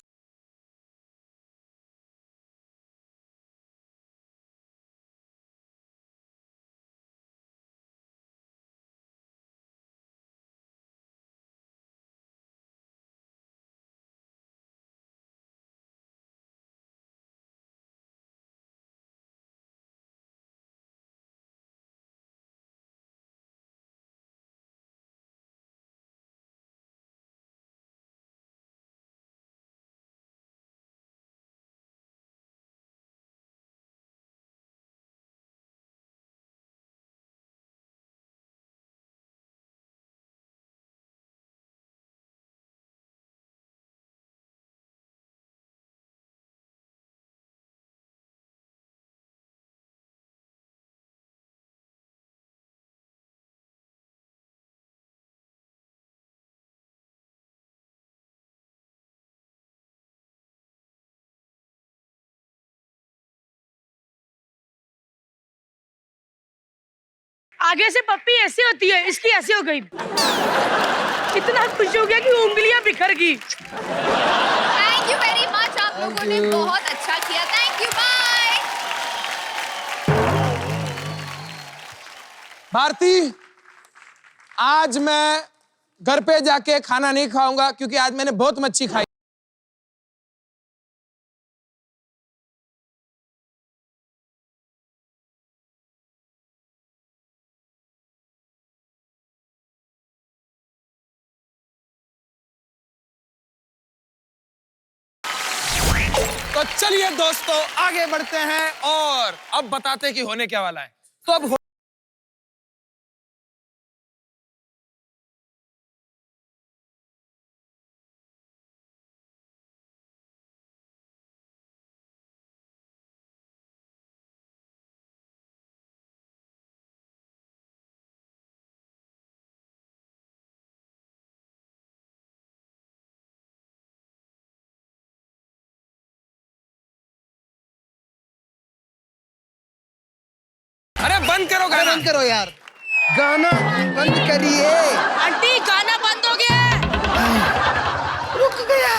Speaker 1: आगे से पप्पी ऐसे होती है, इसकी ऐसे हो गई। इतना खुश हो गया कि उंगलियां बिखर गई।
Speaker 3: थैंक यू वेरी मच, आप लोगों ने बहुत अच्छा किया। Thank you, bye.
Speaker 2: भारती, आज मैं घर पे जाके खाना नहीं खाऊंगा क्योंकि आज मैंने बहुत मच्छी खाई। तो चलिए दोस्तों आगे बढ़ते हैं और अब बताते हैं कि होने क्या वाला है। तो अब अरे बंद करो गाना।
Speaker 6: बंद करो यार, गाना बंद करिए।
Speaker 1: आंटी गाना बंद हो गया है।
Speaker 6: रुक गया।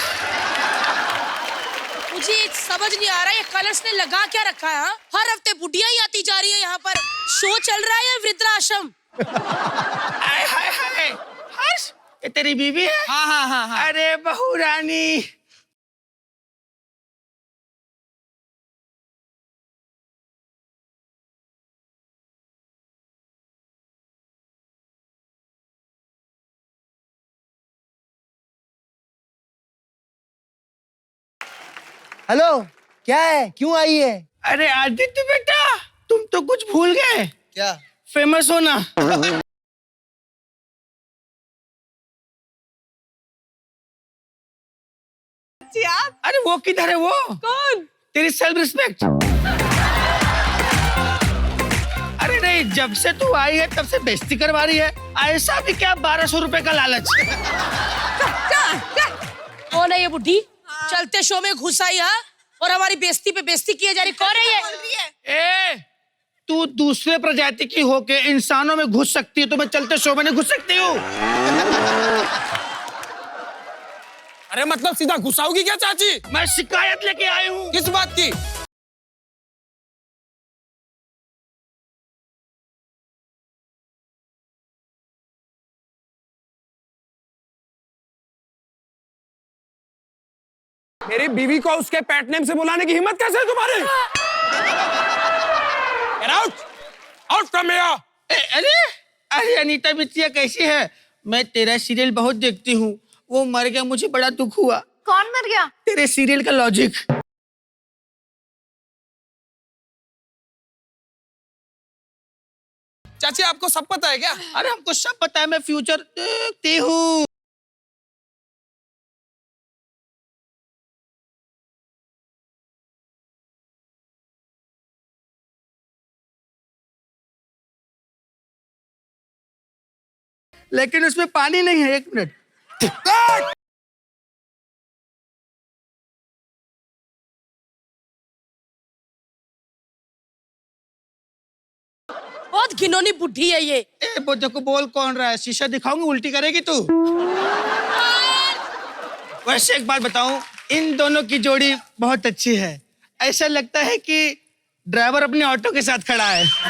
Speaker 1: मुझे समझ नहीं आ रहा ये कलर्स ने लगा क्या रखा है? हाँ? हर हफ्ते बुढ़िया ही आती जा रही है यहाँ पर। शो चल रहा है या वृद्धाश्रम?
Speaker 9: हाय हाय हाय, हर्ष, ये तेरी बीवी है?
Speaker 2: हाँ हाँ हाँ हाँ।
Speaker 9: अरे बहू रानी,
Speaker 6: हेलो, क्या है, क्यों आई है?
Speaker 9: अरे आदित्य बेटा, तुम तो कुछ भूल गए।
Speaker 6: क्या?
Speaker 9: फेमस होना। अरे वो किधर है वो?
Speaker 1: कौन?
Speaker 9: तेरी सेल्फ रिस्पेक्ट। अरे नहीं, जब से तू आई है तब से बेइज्जती करवा रही है। ऐसा भी क्या 1200 रुपए का लालच?
Speaker 1: कौन है ये बुढ़ी? चलते शो में घुस आई है और हमारी बेइज्जती पे बेइज्जती किए जा रही। कौन है ये?
Speaker 9: ए, तू दूसरे प्रजाति की होके इंसानों में घुस सकती है तो मैं चलते शो में नहीं घुस सकती हूँ।
Speaker 2: अरे मतलब सीधा घुसाओगी क्या चाची?
Speaker 9: मैं शिकायत लेके आई हूँ।
Speaker 2: किस बात की? मेरी बीवी को उसके पेट नेम से बुलाने की हिम्मत कैसे है तुम्हारी? Get out! Out from here!
Speaker 9: अरे अरे अनीता बिटिया कैसी है? मैं तेरा सीरियल बहुत देखती हूँ। वो मर गया, मुझे बड़ा दुख हुआ।
Speaker 3: कौन मर गया?
Speaker 9: तेरे सीरियल का लॉजिक।
Speaker 2: चाची आपको सब पता है क्या?
Speaker 9: अरे हमको सब पता है, मैं फ्यूचर देखती हूँ। लेकिन उसमें पानी नहीं है। 1 मिनट।
Speaker 1: बहुत घिनौनी बुढ़ी है ये।
Speaker 9: वो देखो, बोल कौन रहा है? शीशा दिखाऊंगी, उल्टी करेगी तू। वैसे एक बात बताऊं, इन दोनों की जोड़ी बहुत अच्छी है। ऐसा लगता है कि ड्राइवर अपने ऑटो के साथ खड़ा है।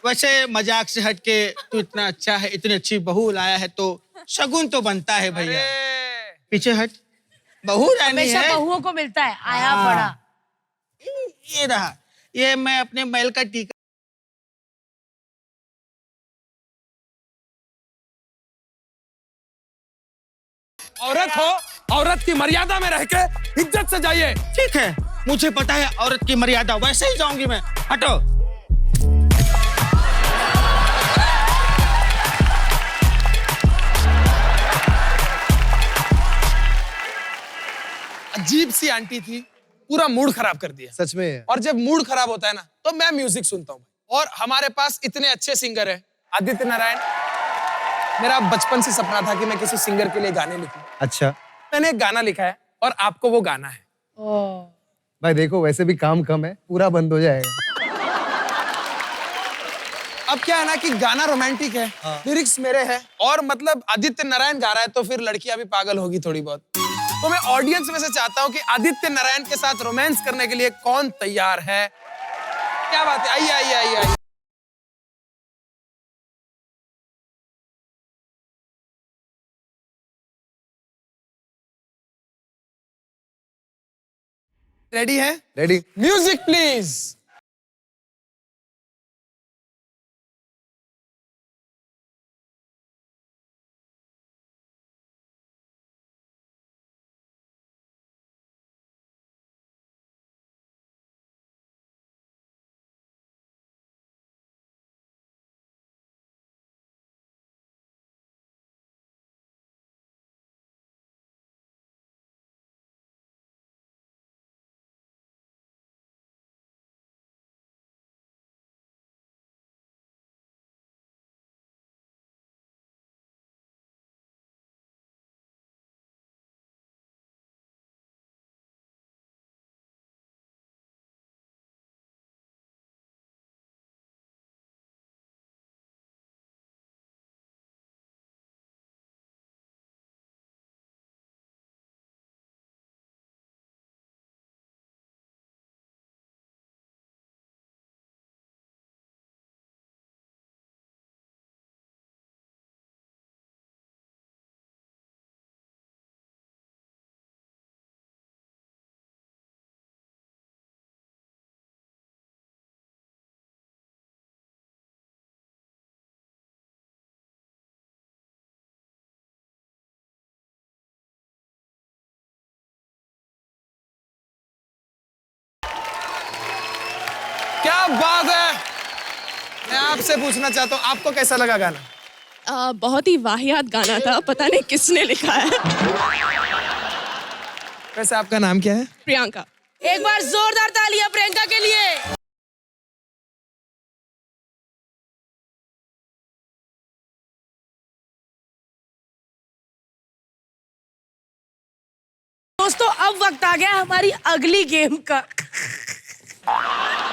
Speaker 9: वैसे मजाक से हटके तू इतना अच्छा है, इतनी अच्छी बहू लाया है तो शगुन तो बनता है भैया। पीछे हट, बहू रानी
Speaker 1: हमेशा
Speaker 9: है।
Speaker 1: बहुओं को मिलता है आया पड़ा।
Speaker 9: ये रहा, ये मैं अपने मैल का टीका।
Speaker 2: औरत हो, औरत की मर्यादा में रह के इज्जत से जाइए।
Speaker 9: ठीक है, मुझे पता है औरत की मर्यादा, वैसे ही जाऊंगी मैं। हटो।
Speaker 2: अजीब सी आंटी थी, पूरा मूड खराब कर दिया।
Speaker 6: सच में।
Speaker 2: और जब मूड खराब होता है ना तो मैं म्यूजिक सुनता हूँ। और हमारे पास इतने अच्छे सिंगर हैं। आदित्य नारायण, मेरा बचपन से सपना था कि मैं किसी सिंगर के लिए गाने लिखूं।
Speaker 6: अच्छा,
Speaker 2: मैंने एक गाना लिखा है और आपको वो गाना है।
Speaker 6: भाई देखो, वैसे भी काम कम है, पूरा बंद हो जाएगा।
Speaker 2: अब क्या है ना कि गाना रोमांटिक है, लिरिक्स मेरे हैं और मतलब आदित्य नारायण गा रहा है तो फिर लड़कियां भी पागल होगी थोड़ी बहुत। तो मैं ऑडियंस में से चाहता हूं कि आदित्य नारायण के साथ रोमांस करने के लिए कौन तैयार है? क्या बात है? आइए आइए आइए आइए। रेडी है?
Speaker 6: रेडी।
Speaker 2: Music please. बात है। मैं आपसे पूछना चाहता हूँ, आपको कैसा लगा गाना?
Speaker 8: बहुत ही वाहियात गाना था, पता नहीं किसने लिखा है।
Speaker 2: वैसे आपका नाम क्या है?
Speaker 8: प्रियंका।
Speaker 1: एक बार जोरदार तालियां प्रियंका के लिए। दोस्तों अब वक्त आ गया हमारी अगली गेम का।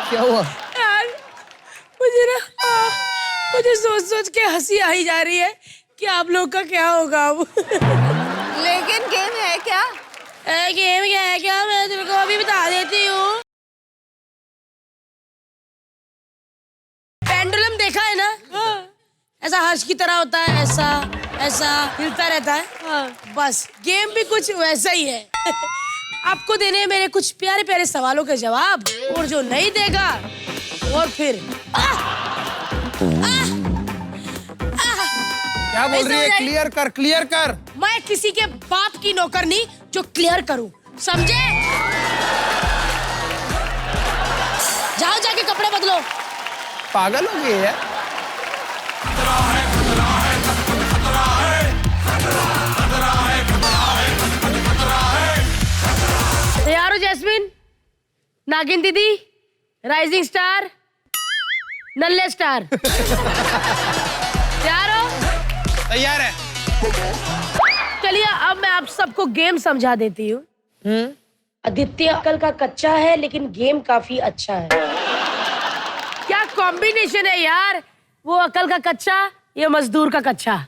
Speaker 6: क्या हुआ?
Speaker 1: यार मुझे ना मुझे सोच सोच के हंसी आई जा रही है कि आप लोग का क्या होगा अब।
Speaker 3: लेकिन गेम है क्या?
Speaker 1: गेम क्या है क्या, मैं तुमको अभी बता देती हूँ। पेंडुलम देखा है ना? ऐसा हर्ष की तरह होता है, ऐसा ऐसा हिलता रहता है। बस गेम भी कुछ वैसा ही है। आपको देने हैं मेरे कुछ प्यारे प्यारे सवालों के जवाब, और जो नहीं देगा और फिर
Speaker 2: क्या बोल रही है? क्लियर कर, क्लियर कर।
Speaker 1: मैं किसी के बाप की नौकर नहीं जो क्लियर करूं, समझे? जाओ जाके कपड़े बदलो।
Speaker 2: पागल हो गई है।
Speaker 1: तैयार हो जैस्मिन, नागिन दीदी, राइजिंग स्टार, नल्ले स्टार? तैयार हो?
Speaker 2: तैयार है।
Speaker 1: चलिए अब मैं आप सबको गेम समझा देती हूँ। आदित्य अकल का कच्चा है लेकिन गेम काफी अच्छा है। क्या कॉम्बिनेशन है यार, वो अकल का कच्चा, ये मजदूर का कच्चा।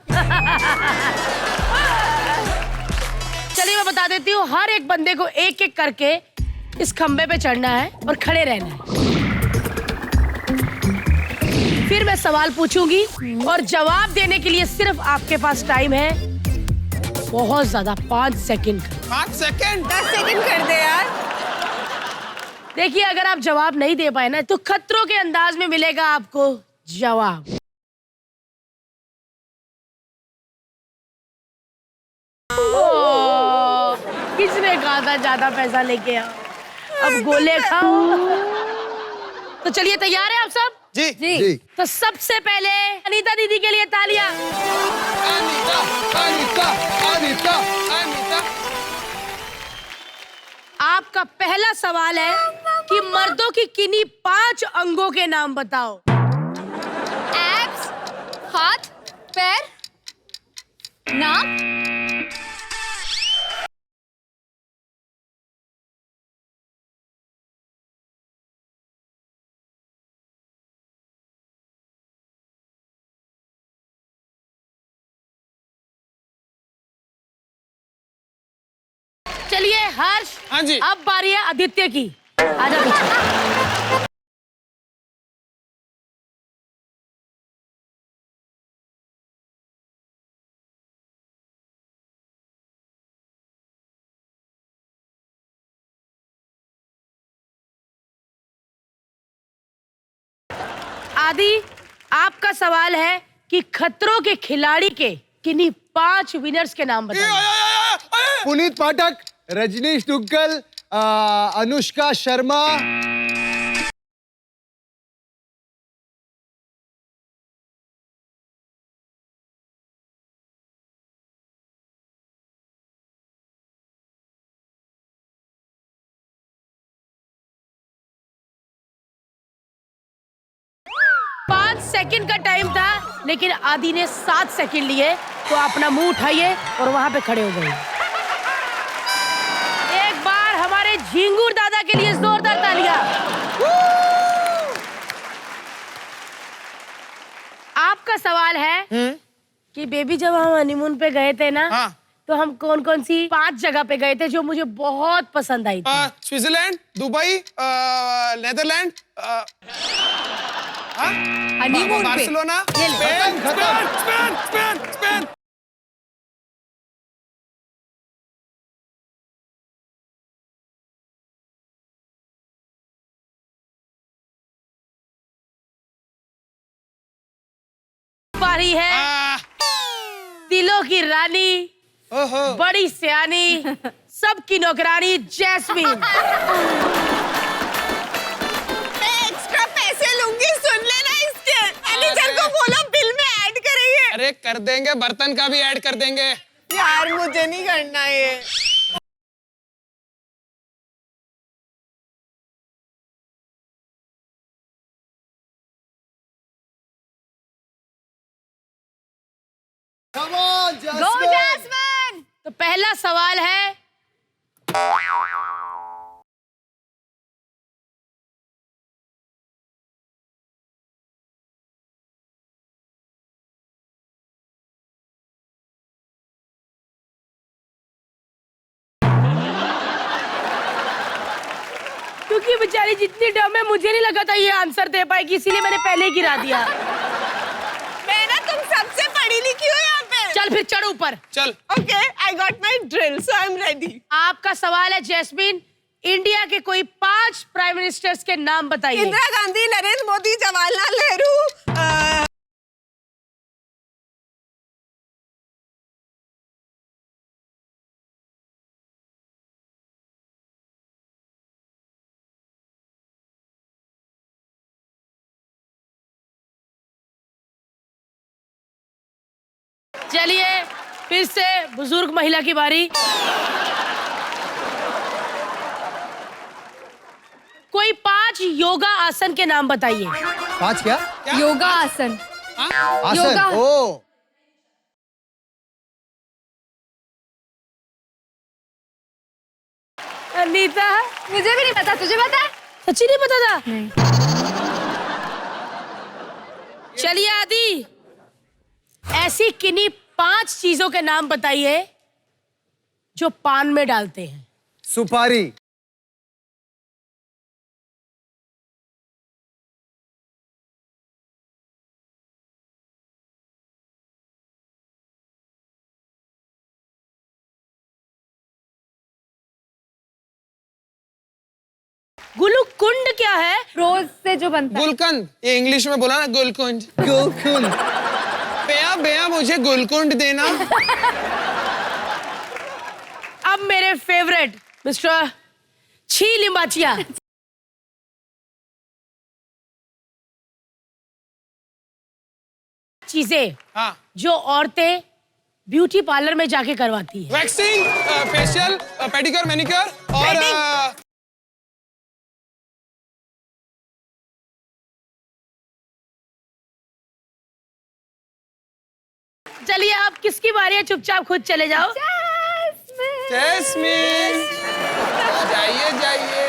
Speaker 1: चलिए मैं बता देती हूँ, हर एक बंदे को एक एक करके इस खंबे पे चढ़ना है और खड़े रहना है। फिर मैं सवाल पूछूंगी और जवाब देने के लिए सिर्फ आपके पास टाइम है बहुत ज्यादा, 5 सेकंड।
Speaker 2: 5 सेकंड?
Speaker 8: 10 सेकंड कर दे यार।
Speaker 1: देखिए अगर आप जवाब नहीं दे पाए ना तो खतरों के अंदाज में मिलेगा आपको जवाब। किसने कहा था ज्यादा पैसा लेके आओ, अब गोले खाओ। तो चलिए तैयार है आप सब?
Speaker 2: जी
Speaker 6: जी।
Speaker 1: तो सबसे पहले अनीता दीदी के लिए तालियां।
Speaker 2: अनीता, अनीता, अनीता, अनीता।
Speaker 1: आपका पहला सवाल है कि मर्दों की किन्हीं 5 अंगों के नाम बताओ।
Speaker 3: एब्स, हाथ, पैर, नाक।
Speaker 1: चलिए हर्ष,
Speaker 2: हाँ जी।
Speaker 1: अब बारी है आदित्य की। आजा पीछे। आदि, आपका सवाल है कि खतरों के खिलाड़ी के किन्हीं 5 विनर्स के नाम बताइए।
Speaker 6: पुनीत पाठक, रजनीश दुग्गल, अनुष्का शर्मा,
Speaker 1: सेकंड का टाइम था लेकिन आदि ने 7 सेकंड लिए, तो अपना मुंह उठाइए और वहां पे खड़े हो गए। एक बार हमारे झिंगुर दादा के लिए जोरदार तालियां। आपका सवाल है कि बेबी जब हम हनीमून पे गए थे ना, तो हम कौन कौन सी 5 जगह पे गए थे जो मुझे बहुत पसंद आई थी।
Speaker 2: स्विट्जरलैंड, दुबई, नेदरलैंड,
Speaker 3: हनीमून पे,
Speaker 2: Barcelona, Spain, Spain, Spain, Spain, Spain.
Speaker 1: बारी है दिलों की रानी, बड़ी सियानी, सबकी नौकरानी जैस्मिन।
Speaker 8: एक्स्ट्रा पैसे मैनेजर को बोलो बिल में ऐड करेंगे।
Speaker 2: अरे कर देंगे, बर्तन का भी ऐड कर देंगे।
Speaker 8: यार मुझे नहीं करना ये।
Speaker 6: Come on, Jasmine.
Speaker 3: Go Jasmine.
Speaker 1: तो पहला सवाल है, क्योंकि बेचारी जितनी डम है मुझे नहीं लगा था ये आंसर दे पाएगी, इसीलिए मैंने पहले ही गिरा दिया।
Speaker 8: मैं ना तुम सबसे पढ़ी लिखी हो यहाँ पे।
Speaker 1: चल फिर चढ़ ऊपर।
Speaker 2: चल।
Speaker 8: Okay, I got my drill, so I am ready.
Speaker 1: आपका सवाल है जैस्मिन, इंडिया के कोई 5 प्राइम मिनिस्टर्स के नाम बताइए।
Speaker 8: इंदिरा गांधी, नरेंद्र मोदी, जवाहरलाल नेहरू।
Speaker 1: चलिए फिर से बुजुर्ग महिला की बारी। कोई 5 योगा आसन के नाम बताइए।
Speaker 6: 5 क्या?
Speaker 3: योगा आसन।
Speaker 6: आसन।
Speaker 3: योगा।
Speaker 6: ओ
Speaker 1: अनीता,
Speaker 3: मुझे भी नहीं पता, तुझे पता है?
Speaker 1: सच्ची नहीं पता था?
Speaker 3: नहीं।
Speaker 1: चलिए आदि, ऐसी किन्हीं 5 चीजों के नाम बताइए जो पान में डालते हैं।
Speaker 6: सुपारी।
Speaker 1: गुलकुंड क्या है?
Speaker 3: रोज से जो बनता है।
Speaker 2: गुलकंद, ये इंग्लिश में बोला ना, गुलकुंड।
Speaker 6: गुलकुंड।
Speaker 2: बेया बेया मुझे गुलकुंड देना।
Speaker 1: अब मेरे फेवरेट मिस्टर छी लिम्बाचिया, चीजें
Speaker 2: हाँ।
Speaker 1: जो औरतें ब्यूटी पार्लर में जाके करवाती है।
Speaker 2: वैक्सिंग, फेशियल, पेडिक्योर, मैनिक्योर और
Speaker 1: चलिए आप किसकी बारी है, चुपचाप खुद चले जाओ।
Speaker 2: जैस्मिन, जाइए जाइए।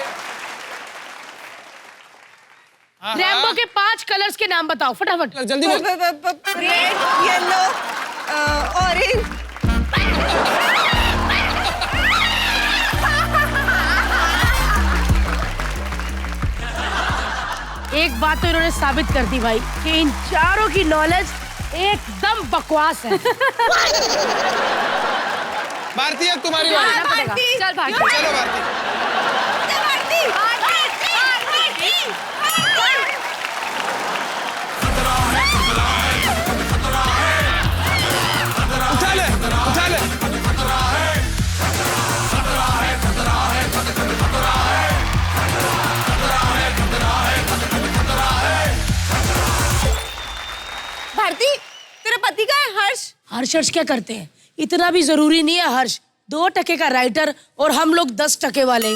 Speaker 1: रैम्बो के 5 कलर्स के नाम बताओ फटाफट।
Speaker 2: जल्दी बोल।
Speaker 8: Red, yellow, orange.
Speaker 1: एक बात तो इन्होंने साबित कर दी भाई कि इन चारों की नॉलेज एकदम बकवास है।
Speaker 2: भारती, अब तुम्हारी बारी।
Speaker 3: चल भारती।
Speaker 2: चलो भारती। उठा ले, उठा ले।
Speaker 8: भारती, तेरा पति का है हर्ष।
Speaker 1: हर्ष क्या करते हैं? इतना भी जरूरी नहीं है हर्ष। 2 टके का राइटर और हम लोग 10 टके वाले।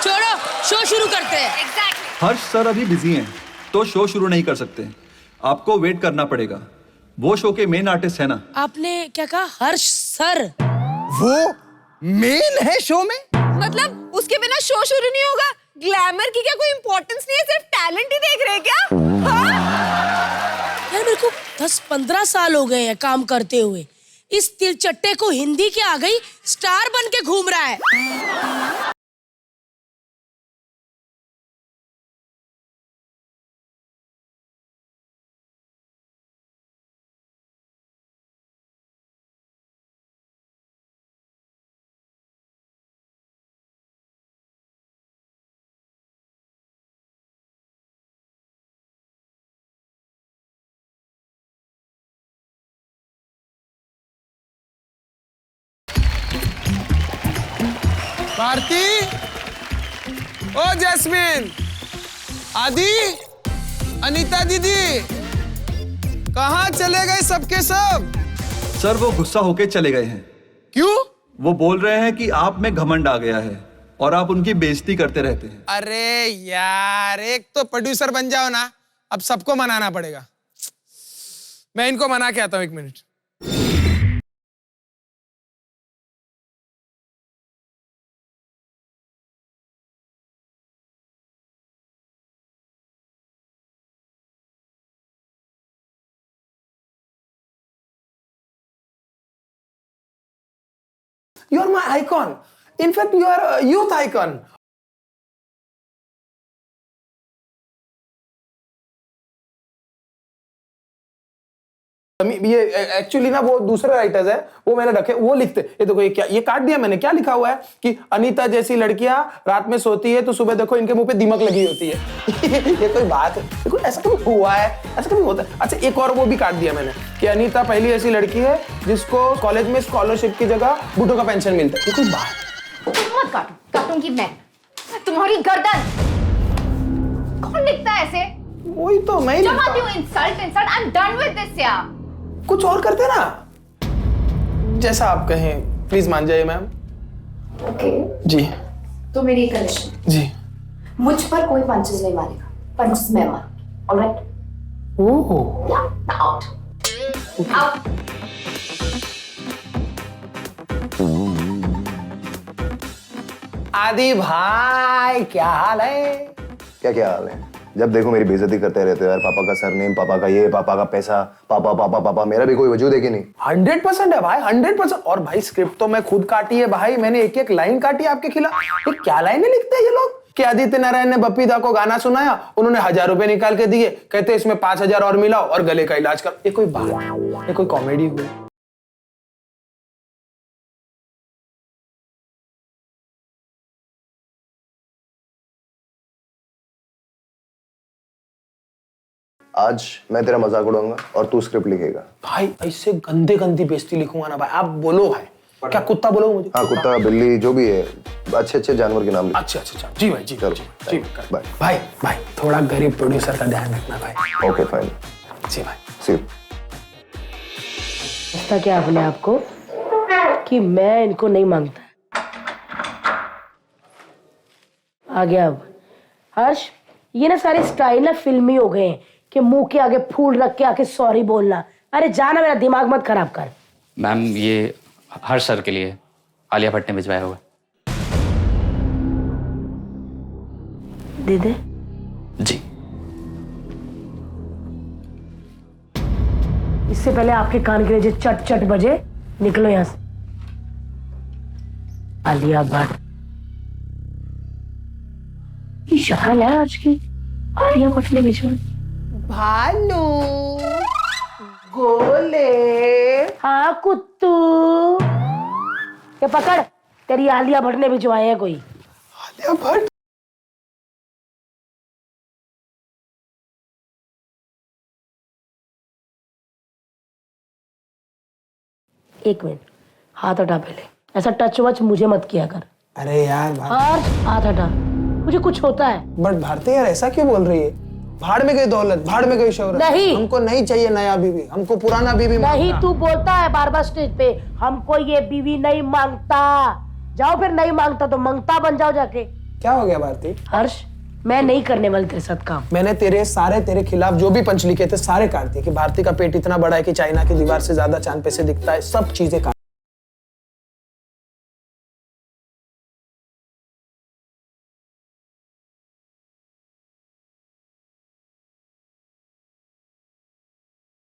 Speaker 1: छोड़ो, शो शुरू करते हैं।
Speaker 14: हर्ष सर अभी बिजी हैं, तो शो शुरू नहीं कर सकते। आपको वेट करना पड़ेगा। वो शो के मेन आर्टिस्ट है ना।
Speaker 1: आपने क्या कहा? हर्ष सर
Speaker 6: वो मेन है शो में?
Speaker 8: मतलब उसके बिना शो शुरू नहीं होगा? ग्लैमर की क्या कोई इंपॉर्टेंस नहीं है, सिर्फ टैलेंट ही देख रहे हैं क्या? हाँ?
Speaker 1: यार मेरे को 10-15 साल हो गए हैं काम करते हुए। इस तिलचट्टे को हिंदी के आ गई स्टार बन के घूम रहा है।
Speaker 2: भारती, ओ जैस्मिन, आदि, अनीता दीदी, कहाँ चले गए सबके सब?
Speaker 14: सर वो गुस्सा होके चले गए हैं।
Speaker 2: क्यों?
Speaker 14: वो बोल रहे हैं कि आप में घमंड आ गया है और आप उनकी बेइज्जती करते रहते हैं।
Speaker 2: अरे यार, एक तो प्रोड्यूसर बन जाओ ना, अब सबको मनाना पड़ेगा। मैं इनको मना के आता हूं, 1 minute. You are my icon. In fact, you are a youth icon. ये एक्चुअली ना वो दूसरे राइटर्स है, वो मैंने रखे, वो लिखते। ये देखो, ये क्या, ये काट दिया मैंने। क्या लिखा हुआ है कि अनीता जैसी लड़कियां रात में सोती है तो सुबह देखो इनके मुंह पे दीमक लगी होती है। ये कोई बात है? देखो ऐसा कभी हुआ है? ऐसा कभी होता है? अच्छा, एक और वो भी काट दिया मैंने कि अनीता पहली ऐसी लड़की है जिसको कॉलेज में स्कॉलरशिप की जगह बूढ़ों का पेंशन मिलता है। ये कोई बात?
Speaker 3: मत काटो, काटूंगी मैं तुम्हारी गर्दन। कौन लिखता है ऐसे?
Speaker 2: वही तो मैं ही
Speaker 3: जब आती हूँ insult I am done with this यार।
Speaker 2: कुछ और करते ना, जैसा आप कहें। प्लीज मान जाइए मैम।
Speaker 13: ओके
Speaker 2: जी।
Speaker 13: तो मेरी कंडीशन,
Speaker 2: जी।
Speaker 13: मुझ पर कोई पंचेस नहीं मारेगा, पंचेस मैं मारूंगी। ऑलराइट?
Speaker 2: ओह
Speaker 13: या आउट आउट।
Speaker 2: आदि भाई, क्या हाल है?
Speaker 15: क्या हाल है? जब देखो मेरी बेइज्जती करते रहते हो यार। पापा का सरनेम, पापा का ये, पापा का पैसा, पापा पापा पापा। मेरा भी कोई वजूद है कि नहीं?
Speaker 2: 100% है भाई, 100%। और भाई स्क्रिप्ट तो मैं खुद काटी है भाई, मैंने एक एक लाइन काटी आपके खिलाफ। ये क्या लाइनें लिखते हैं ये लोग? कि आदित्य नारायण ने बप्पी दा को गाना सुनाया, उन्होंने 1000 रुपए निकाल के दिए, कहते इसमें 5000 और मिलाओ और गले का इलाज कर। ये कोई बात? ये कोई कॉमेडी हुई?
Speaker 15: आज मैं तेरा मजाक उड़ाऊंगा और तू स्क्रिप्ट लिखेगा।
Speaker 2: भाई ऐसे गंदे गंदी बेइज्जती लिखूंगा ना भाई। आप बोलो भाई, क्या कुत्ता बोलो मुझे?
Speaker 15: हाँ, कुत्ता बिल्ली जो भी है, अच्छे अच्छे जानवर के नाम लिख।
Speaker 2: अच्छा जी भाई, जी
Speaker 15: चलो
Speaker 2: जी
Speaker 15: बाय।
Speaker 2: भाई थोड़ा गरीब प्रोड्यूसर का ध्यान रखना भाई।
Speaker 15: Okay fine.
Speaker 2: जी भाई।
Speaker 15: सी।
Speaker 1: समझता क्या अपने आप को कि मैं इनको नहीं मांगता। आ गया अब हर्ष। ये ना सारे स्टाइल ना फिल्मी हो गए हैं कि मुंह के आगे फूल रख के आके सॉरी बोलना। अरे जाना, मेरा दिमाग मत खराब कर।
Speaker 16: मैम ये हर्ष सर के लिए आलिया भट्ट ने भिजवाया हुआ।
Speaker 1: दे दे।
Speaker 16: जी।
Speaker 1: इससे पहले आपके कान के नीचे चट चट बजे, निकलो यहां से। आलिया भट्ट की शक्ल है आज की। आलिया भट्ट ने भिजवाया।
Speaker 8: भानु, गोले।
Speaker 1: हाँ कुत्तू, ये पकड़, तेरी आलिया भट्ट ने भिजवाए हैं कोई।
Speaker 2: आलिया भट्ट?
Speaker 1: एक मिनट, हाथ हटा पहले। ऐसा टच वच मुझे मत किया कर।
Speaker 2: अरे यार
Speaker 1: हाथ हटा, मुझे कुछ होता है।
Speaker 2: बट भारती यार ऐसा क्यों बोल रही है? भाड़ में गई दौलत, भाड़ में गई शोहरत।
Speaker 1: नहीं,
Speaker 2: हमको नहीं चाहिए नया बीवी, हमको पुराना बीवी
Speaker 1: नहीं। तू बोलता है बार बार स्टेज पे, हमको ये बीवी नहीं मांगता। जाओ फिर, नहीं मांगता तो मंगता बन जाओ जाके।
Speaker 2: क्या हो गया भारती?
Speaker 1: हर्ष, मैं नहीं करने वाली तेरे साथ काम।
Speaker 2: मैंने तेरे खिलाफ जो भी पंच लिखे थे सारे काट दिए कि भारती का पेट इतना बड़ा है कि चाइना की दीवार से ज्यादा चांद पे से दिखता है। सब चीजें काट